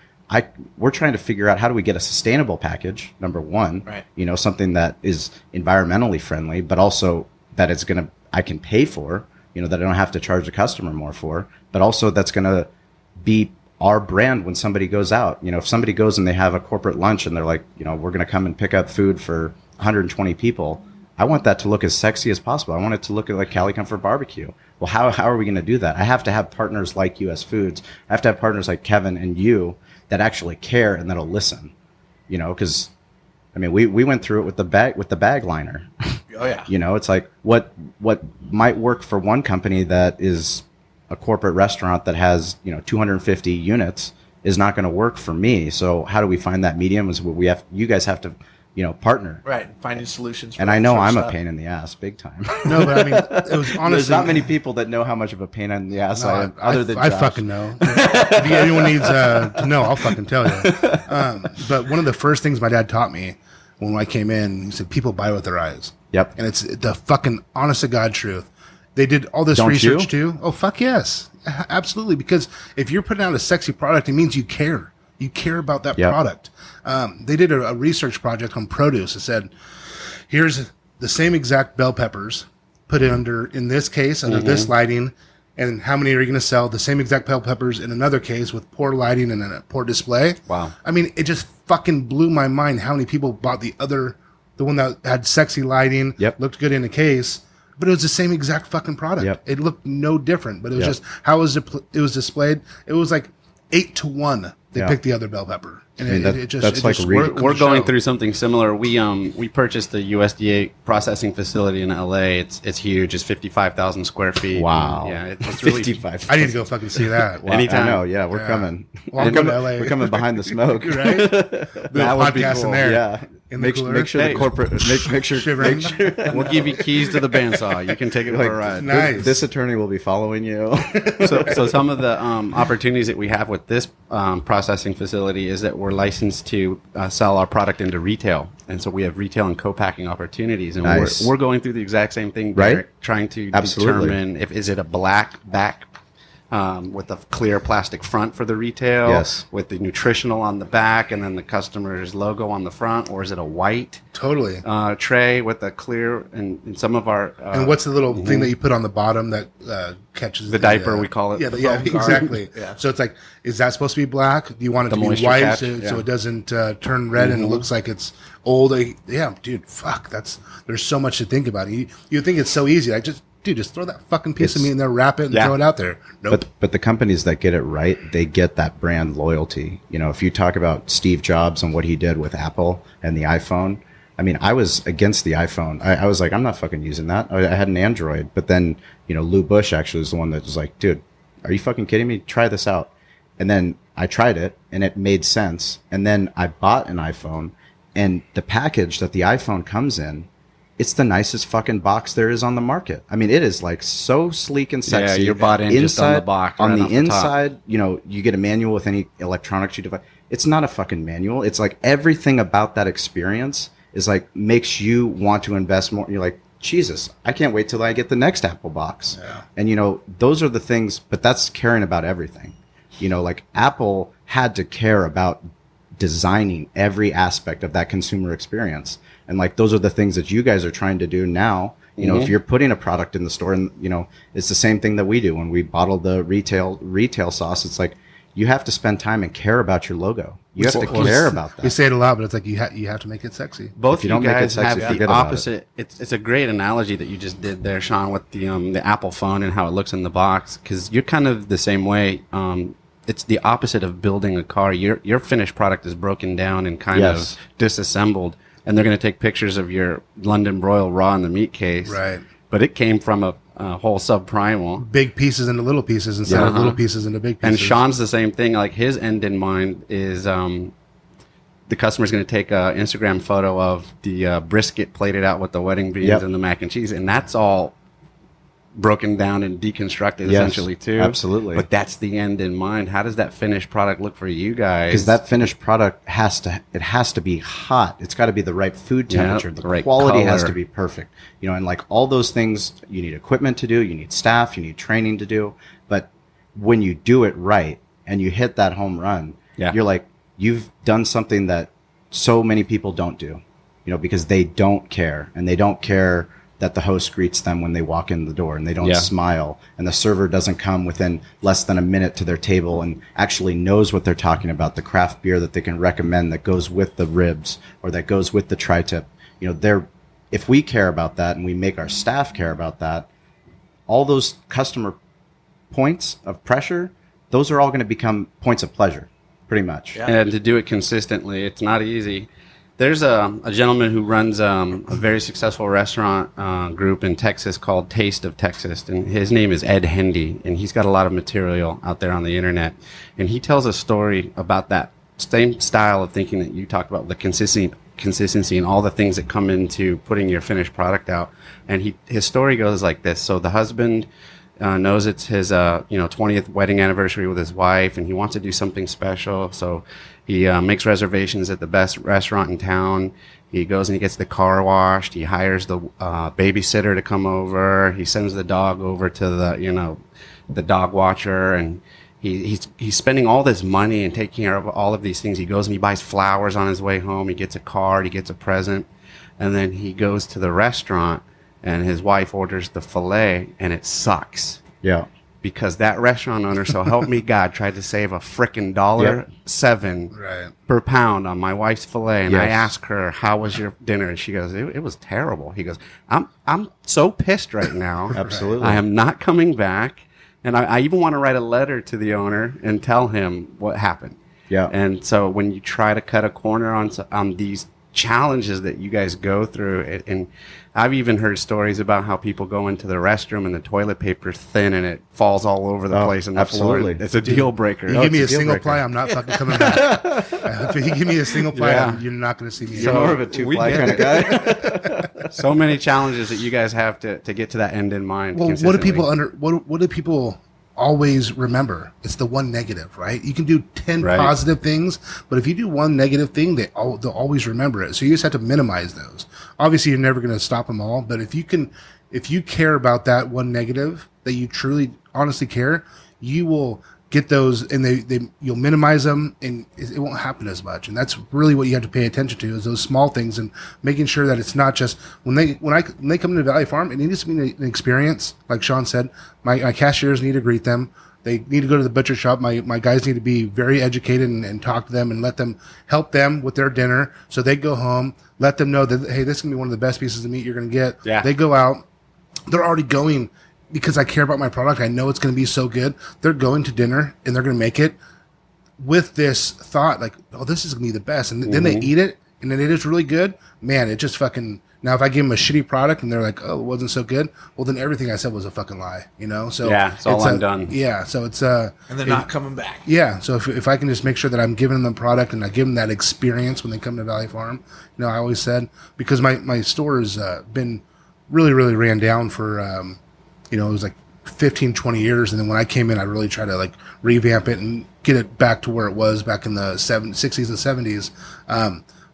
we're trying to figure out how do we get a sustainable package, number one, right. You know, something that is environmentally friendly, but also that I can pay for, you know, that I don't have to charge the customer more for, but also that's going to be our brand when somebody goes out. You know, if somebody goes and they have a corporate lunch and they're like, you know, we're going to come and pick up food for 120 people, I want that to look as sexy as possible. I want it to look like Cali Comfort Barbecue. Well, how are we going to do that? I have to have partners like US Foods. I have to have partners like Kevin and you that actually care and that'll listen, you know, because I mean, we went through it with the bag liner. Oh yeah. You know, it's like what might work for one company that is a corporate restaurant that has, you know, 250 units is not going to work for me. So how do we find that medium? Is what you guys have to, you know, partner. Right. Finding solutions. And I know I'm a pain in the ass big time. No, but I mean, it was honestly. There's not many people that know how much of a pain in the ass I am, other than I Josh. fucking know. If anyone needs to know, I'll fucking tell you. But one of the first things my dad taught me when I came in, he said, people buy with their eyes. Yep. And it's the fucking honest to God truth. They did all this research too. Oh, fuck yes. Absolutely. Because if you're putting out a sexy product, it means you care. You care about that product. They did a research project on produce. It said, here's the same exact bell peppers put in this case, under this lighting, and how many are you going to sell? The same exact bell peppers in another case with poor lighting and a poor display. Wow. I mean, it just fucking blew my mind how many people bought the one that had sexy lighting, looked good in the case, but it was the same exact fucking product. It looked no different, but it was just how it was displayed. It was like 8-1. They picked the other bell pepper. And we're going through something similar. We purchased the USDA processing facility in LA. It's huge. It's 55,000 square feet. Wow. Yeah, it's really 55. I need to go fucking see that. Wow. Anytime. I know. Yeah, we're coming. Well, we're coming behind the smoke. Right? That would be cool. In there. Yeah. Make sure the corporate make sure we'll give you keys to the bandsaw. You can take it for a ride. Nice. This attorney will be following you. So some of the opportunities that we have with this processing facility is that we're licensed to sell our product into retail, and so we have retail and co-packing opportunities, and we're going through the exact same thing, right? Trying to determine is it a black back with a clear plastic front for the retail, with the nutritional on the back, and then the customer's logo on the front, or is it a white tray with a clear and some of our and what's the little thing that you put on the bottom that catches the diaper? We call it. Yeah, exactly. So it's like, is that supposed to be black? Do you want it to be white so it doesn't turn red and it looks like it's old? Yeah, dude, fuck. There's so much to think about. You think it's so easy. Just throw that fucking piece of meat in there, wrap it, and throw it out there. Nope. But the companies that get it right, they get that brand loyalty. You know, if you talk about Steve Jobs and what he did with Apple and the iPhone, I mean, I was against the iPhone. I was like, I'm not fucking using that. I had an Android. But then, you know, Lou Bush actually was the one that was like, dude, are you fucking kidding me? Try this out. And then I tried it, and it made sense. And then I bought an iPhone, and the package that the iPhone comes in it's the nicest fucking box there is on the market. I mean, it is like so sleek and sexy. Yeah, you're bought in just on the box. On right the off inside, top. you know, you get a manual with any electronics you device. It's not a fucking manual. It's like everything about that experience is like makes you want to invest more. You're like, Jesus, I can't wait till I get the next Apple box. Yeah. And you know, those are the things, but that's caring about everything. You know, like Apple had to care about designing every aspect of that consumer experience. And like, those are the things that you guys are trying to do now. You know, if you're putting a product in the store and, you know, it's the same thing that we do when we bottle the retail sauce. It's like, you have to spend time and care about your logo. You have to care about that. We say it a lot, but it's like you have to make it sexy. Both If you you don't make it guys sexy, have the forget about opposite. It's a great analogy that you just did there, Shawn, with the Apple phone and how it looks in the box. Because you're kind of the same way. It's the opposite of building a car. Your finished product is broken down and kind of disassembled, and they're going to take pictures of your London broil raw in the meat case. Right. But it came from a whole subprimal. Big pieces into little pieces instead of little pieces into big pieces. And Shawn's the same thing. Like his end in mind is the customer's going to take an Instagram photo of the brisket plated out with the wedding beans and the mac and cheese, and that's all broken down and deconstructed essentially too. Absolutely. But that's the end in mind. How does that finished product look for you guys? Because that finished product has to be hot. It's got to be the right food temperature. The right quality has color. to be perfect. You know, and like all those things, you need equipment to do, you need staff, you need training to do. But when you do it right and you hit that home run, you're like, you've done something that so many people don't do. You know, because they don't care, and they don't care that the host greets them when they walk in the door, and they don't smile, and the server doesn't come within less than a minute to their table and actually knows what they're talking about, the craft beer that they can recommend that goes with the ribs or that goes with the tri-tip. You know, if we care about that and we make our staff care about that, all those customer points of pressure, those are all going to become points of pleasure, pretty much. Yeah. And to do it consistently, it's not easy. There's a gentleman who runs a very successful restaurant group in Texas called Taste of Texas, and his name is Ed Hendy, and he's got a lot of material out there on the internet. And he tells a story about that same style of thinking that you talked about, the consistency and all the things that come into putting your finished product out. And his story goes like this. So the husband knows it's his 20th wedding anniversary with his wife, and he wants to do something special. So he makes reservations at the best restaurant in town. He goes and he gets the car washed. He hires the babysitter to come over. He sends the dog over to the dog watcher, and he's spending all this money and taking care of all of these things. He goes and he buys flowers on his way home. He gets a card. He gets a present, and then he goes to the restaurant, and his wife orders the filet, and it sucks. Yeah. Because that restaurant owner, so help me God, tried to save a frickin' $1.07 per pound on my wife's filet. And I asked her, how was your dinner? And she goes, it was terrible. He goes, I'm so pissed right now. Absolutely. I am not coming back. And I even want to write a letter to the owner and tell him what happened. Yeah. And so when you try to cut a corner on these challenges that you guys go through, and I've even heard stories about how people go into the restroom and the toilet paper's thin and it falls all over the place on the floor. It's a deal breaker. You give me a single ply, I'm not fucking coming back. If you give me a single ply, you're not going to see me. You're more of a two-ply kind of guy. So many challenges that you guys have to get to that end in mind. Well, what do people what do people always remember? It's the one negative, right? You can do 10 positive things, but if you do one negative thing, they'll always remember it. So you just have to minimize those. Obviously, you're never going to stop them all, but if you care about that one negative, that you truly, honestly care, you will get those, and you'll minimize them, and it won't happen as much. And that's really what you have to pay attention to, is those small things, and making sure that it's not just when they come to Valley Farm, it needs to be an experience. Like Shawn said, my cashiers need to greet them. They need to go to the butcher shop. My guys need to be very educated and talk to them and let them help them with their dinner. So they go home, let them know that, hey, this is going to be one of the best pieces of meat you're going to get. Yeah. They go out. They're already going because I care about my product. I know it's going to be so good. They're going to dinner and they're going to make it with this thought like, oh, this is going to be the best. And then they eat it, and then it is really good. Man, it just fucking Now, if I give them a shitty product and they're like, "Oh, it wasn't so good," well, then everything I said was a fucking lie, you know. So Yeah, it's all undone. So it's And they're not coming back. yeah. So if I can just make sure that I'm giving them the product and I give them that experience when they come to Valley Farm, you know, I always said, because my store has been really, really ran down for, you know, it was like 15, 20 years. And then when I came in, I really tried to like revamp it and get it back to where it was back in the 60s and 70s.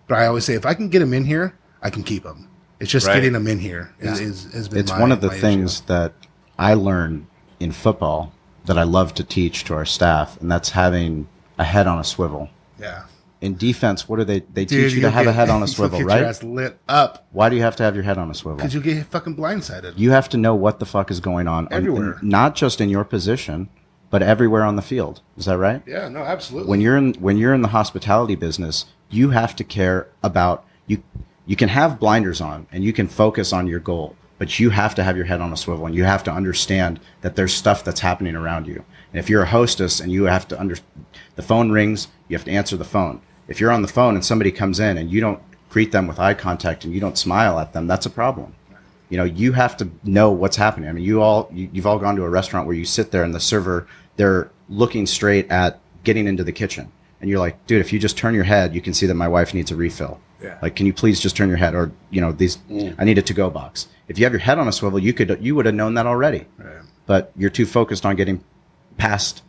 But I always say, if I can get them in here, I can keep them. It's just getting them in here has been It's one of the things that I learned in football that I love to teach to our staff, and that's having a head on a swivel. Yeah. In defense, what do they teach you to have a head on a swivel, get right? Your ass lit up Why do you have to have your head on a swivel? because you get fucking blindsided. You have to know what the fuck is going on Everywhere. not just in your position, but everywhere on the field. Is that right? Yeah, no, absolutely. When you're in the hospitality business, you have to care about you. You can have blinders on and you can focus on your goal, but you have to have your head on a swivel and you have to understand that there's stuff that's happening around you. And if you're a hostess and you have to the phone rings, you have to answer the phone. If you're on the phone and somebody comes in and you don't greet them with eye contact and you don't smile at them, that's a problem. You know, you have to know what's happening. I mean, you've all gone to a restaurant where you sit there and the server, they're looking straight at getting into the kitchen. And you're like, dude, if you just turn your head, you can see that my wife needs a refill. Yeah. Like, can you please just turn your head? Or, you know, I need a to-go box. If you have your head on a swivel, you would have known that already. Right. But you're too focused on getting past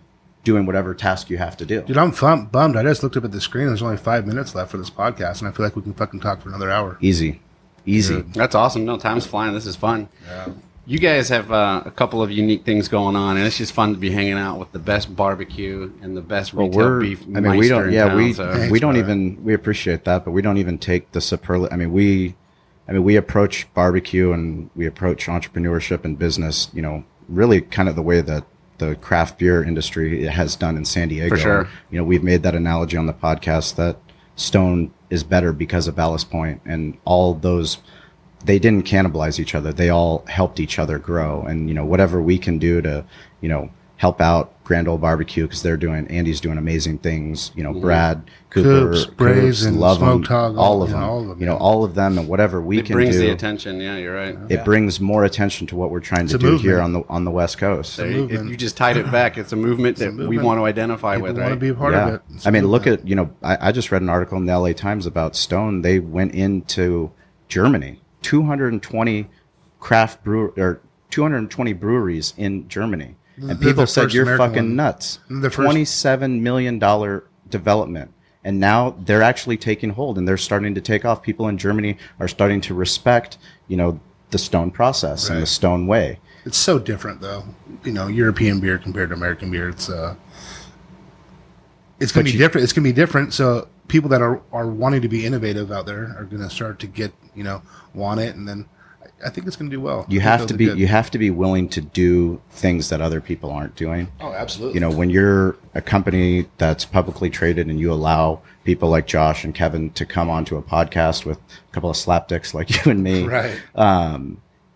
doing whatever task you have to do. Dude, I'm bummed. I just looked up at the screen. There's only 5 minutes left for this podcast, and I feel like we can fucking talk for another hour. Easy. That's awesome. No, time's flying. This is fun. Yeah. You guys have a couple of unique things going on, and it's just fun to be hanging out with the best barbecue and the best retail beef. I mean, we don't. in Yeah, town, we so. we don't even. We appreciate that, but we don't even take the superlative. I mean, we approach barbecue and we approach entrepreneurship and business. You know, really kind of the way that the craft beer industry has done in San Diego. For sure. You know, we've made that analogy on the podcast that Stone is better because of Ballast Point and all those. They didn't cannibalize each other. They all helped each other grow. And, you know, whatever we can do to, you know, help out Grand Ole Barbecue, because Andy's doing amazing things. You know, Brad, Cooper, Coops, Braves, and love them, Smoked Hog, all of you know, them. all of them, You know, man. all of them, and whatever we It can brings do. the attention. Yeah, you're right. It brings more attention to what we're trying to a do here movement. on the West Coast. So movement. you just tied it back. It's a movement that we movement. want to identify People with, want to right? be a part of it. It's I mean, a look movement. at, you know, I just read an article in the LA Times about Stone. They went into Germany, 220 220 breweries in Germany. And They're people the said, first you're American fucking one. nuts. They're the first- $27 million development. And now they're actually taking hold and they're starting to take off. People in Germany are starting to respect, you know, the Stone process and the Right. Stone way. It's so different, though. You know, European beer compared to American beer. It's gonna be different. It's gonna be different. So people that are wanting to be innovative out there are gonna start to get, you know, want it, and then I think it's gonna do well. You have to be willing to do things that other people aren't doing. Oh, absolutely. You know, when you're a company that's publicly traded and you allow people like Josh and Kevin to come onto a podcast with a couple of slapdicks like you and me, Right.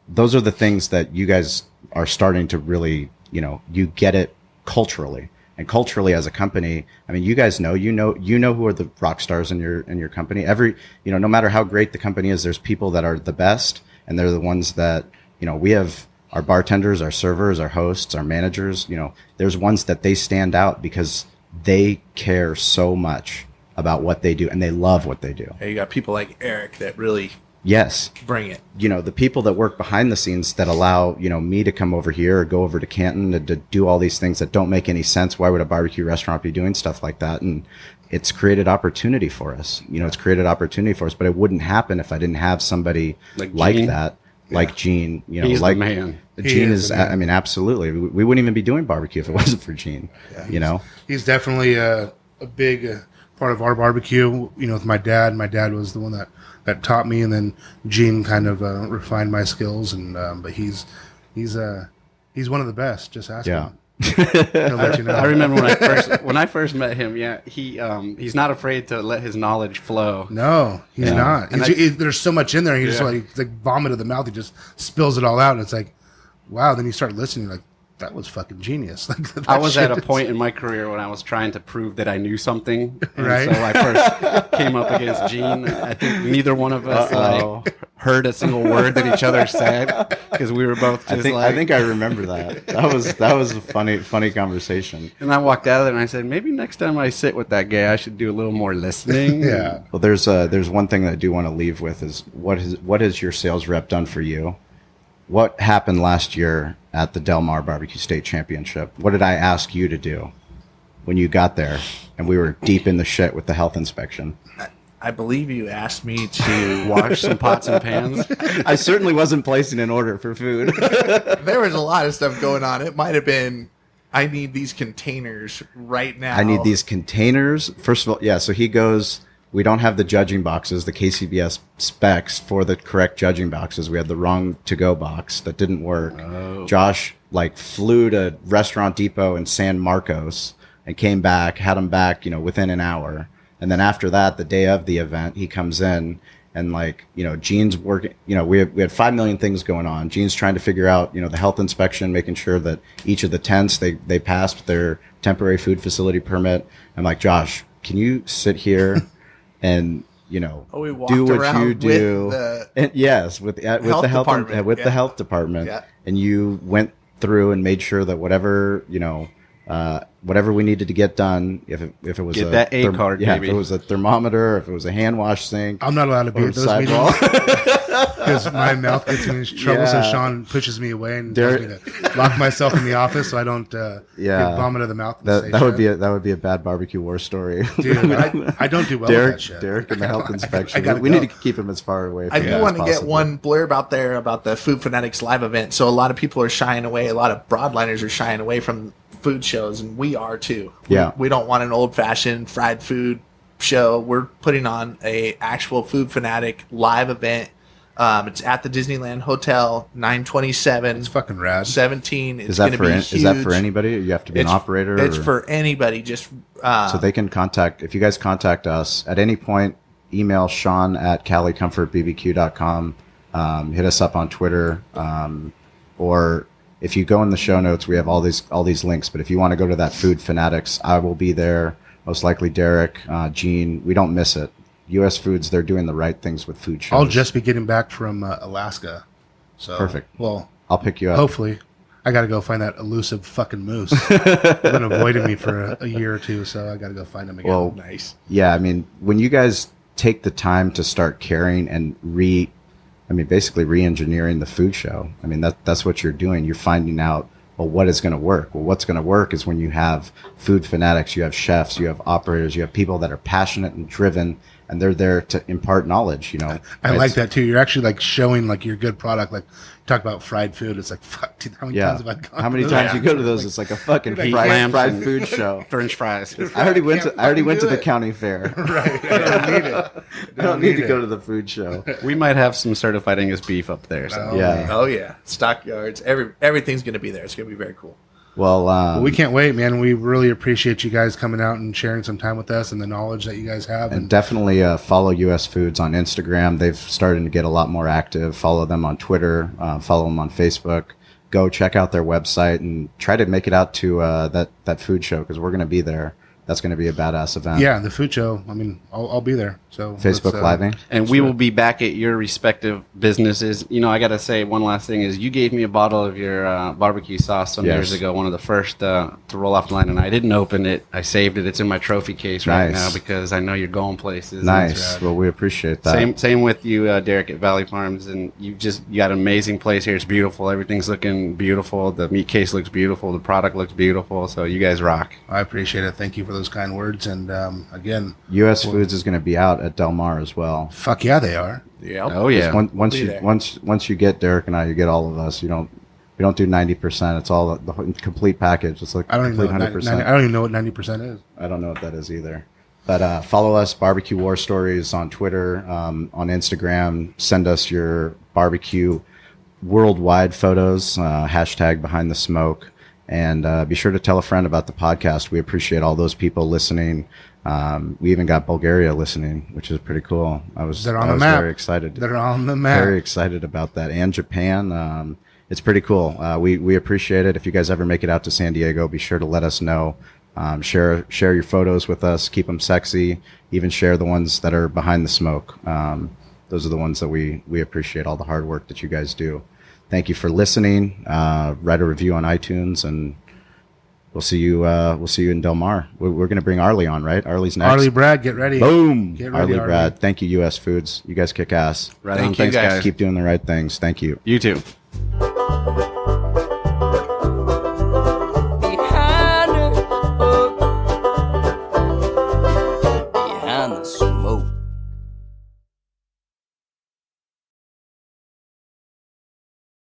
Those are the things that you guys are starting to really, you know, you get it culturally. And culturally as a company, I mean, you guys know, you know who are the rock stars in your company. You know, no matter how great the company is, there's people that are the best, and they're the ones that, you know, we have our bartenders, our servers, our hosts, our managers, you know, there's ones that they stand out because they care so much about what they do and they love what they do. Hey, you got people like Eric that really Yes. bring it. You know, the people that work behind the scenes that allow, you know, me to come over here or go over to Canton to do all these things that don't make any sense. Why would a barbecue restaurant be doing stuff like that? And it's created opportunity for us. You know, it's created opportunity for us, but it wouldn't happen if I didn't have somebody like Gene? that, like Gene, you know, He's like the man. Gene He is, is the man. I mean, absolutely. We wouldn't even be doing barbecue if it wasn't for Gene, you know? He's definitely a big part of our barbecue. You know, with my dad. My dad was the one that taught me, and then Gene kind of refined my skills. And but he's one of the best. Just ask Yeah. him. He'll let you know. I remember when I first met him. Yeah, he's not afraid to let his knowledge flow. No, he's not. And There's so much in there. He just like vomit of the mouth. He just spills it all out, and it's like, wow. Then you start listening, like, that was fucking genius. Like, that I was at a shit point in my career when I was trying to prove that I knew something. And Right. so I first came up against Gene. I think neither one of us heard a single word that each other said because we were both just I think I remember that. That was a funny conversation. And I walked out of there and I said, maybe next time I sit with that guy, I should do a little more listening. Yeah. Well, there's one thing that I do want to leave with is what has your sales rep done for you? What happened last year at the Del Mar Barbecue State Championship? What did I ask you to do when you got there and we were deep in the shit with the health inspection? I believe you asked me to Wash some pots and pans. I certainly wasn't placing an order for food. There was a lot of stuff going on. It might have been, I need these containers right now. I need these containers. First of all, yeah, so he goes, we don't have the judging boxes, the KCBS specs for the correct judging boxes. We had the wrong to-go box that didn't work. Oh. Josh flew to Restaurant Depot in San Marcos and came back, had them back, within an hour. And then after that, the day of the event, he comes in and Gene's working, we had 5 million things going on. Gene's trying to figure out, the health inspection, making sure that each of the tents, they passed their temporary food facility permit. I'm like, Josh, can you sit here and, we walked do what around you do? With the health department. Yeah. And you went through and made sure that whatever, whatever we needed to get done, if it was Get that A card, yeah, baby. if it was a thermometer, if it was a hand wash sink, I'm not allowed to be or at those sidewall. meetings because my mouth gets me in trouble. So Yeah. Shawn pushes me away and Derek- tells me to lock myself in the office so I don't Yeah. get vomit of the mouth. And That would be a bad barbecue war story. Dude, I don't do well with that shit. Derek and the health inspection. I gotta we go. need to keep him as far away I from do that want as to get possible. one blurb out there about the Food Fanatics live event. So a lot of people are shying away. A lot of broadliners are shying away from food shows, and we are too. Yeah. We don't want an old-fashioned fried food show. We're putting on a actual Food Fanatic live event. It's at the Disneyland Hotel, 927. It's fucking rad. 17. It's Is that going to be huge. is that for anybody? You have to be an operator. It's or- for anybody. Just so they can contact. If you guys contact us at any point, email Shawn at CaliComfortBBQ.com. Hit us up on Twitter, or if you go in the show notes, we have all these links. But if you want to go to that Food Fanatics, I will be there. Most likely Derek, Gene. We don't miss it. U.S. Foods, they're doing the right things with food shows. I'll just be getting back from Alaska. So Perfect. Well, I'll pick you up. hopefully. I got to go find that elusive fucking moose. They've been avoiding me for a year or two, so I got to go find him again. Well, nice. Yeah, I mean, when you guys take the time to start caring and basically re-engineering the food show, I mean, that's what you're doing. You're finding out, well, what is going to work? Well, what's going to work is when you have food fanatics, you have chefs, you have operators, you have people that are passionate and driven, and they're there to impart knowledge, I like that too. You're actually showing your good product. Talk about fried food. It's fuck, dude, how many times have I gone? How many to times those? you go to those? It's like a fucking Heat fried lamps food show. French fries. I already went to the it. county fair. Right. I don't need it. I don't need to go to the food show. We might have some certified Angus beef up there. So. Yeah. Oh yeah, stockyards. Everything's going to be there. It's going to be very cool. Well, We can't wait, man. We really appreciate you guys coming out and sharing some time with us and the knowledge that you guys have. and definitely follow US Foods on Instagram. They've started to get a lot more active. Follow them on Twitter. Follow them on Facebook. Go check out their website and try to make it out to that food show because we're going to be there. That's going to be a badass event. Yeah, the food show. I mean, I'll be there. So Facebook let's, Living. And we will be back at your respective businesses. I got to say one last thing is you gave me a bottle of your barbecue sauce some years ago, one of the first to roll off the line, and I didn't open it. I saved it. It's in my trophy case right Nice. now because I know you're going places. Nice. Well, we appreciate that. Same with you, Derek, at Valley Farms, and you got an amazing place here. It's beautiful. Everything's looking beautiful. The meat case looks beautiful. The product looks beautiful. So you guys rock. I appreciate it. Thank you for those kind words. And again, US Foods is going to be out at Del Mar as well. fuck yeah, they are. Yeah. Oh yeah. Once you get Derek and I, you get all of us. We don't do 90%. It's all the complete package. It's like I don't even know. complete What 90%. I don't even know what 90% is. I don't know what that is either. But follow us, Barbecue War Stories, on Twitter, on Instagram. Send us your barbecue worldwide photos, hashtag Behind the Smoke. And be sure to tell a friend about the podcast. We appreciate all those people listening. We even got Bulgaria listening, which is pretty cool. They're on I the was map. very excited. They're on the map. Very excited about that. And Japan. it's pretty cool. We appreciate it. If you guys ever make it out to San Diego, be sure to let us know. Share your photos with us. Keep them sexy. Even share the ones that are behind the smoke. Those are the ones that we appreciate all the hard work that you guys do. Thank you for listening. Write a review on iTunes, and we'll see you in Del Mar. We're going to bring Arlie on, right? Arlie's next. Arlie, Brad, get ready. Boom. Get ready, Arlie, Brad. Thank you, US Foods. You guys kick ass. Right Thank on. you, Thanks, guys. guys. Keep doing the right things. Thank you. You too.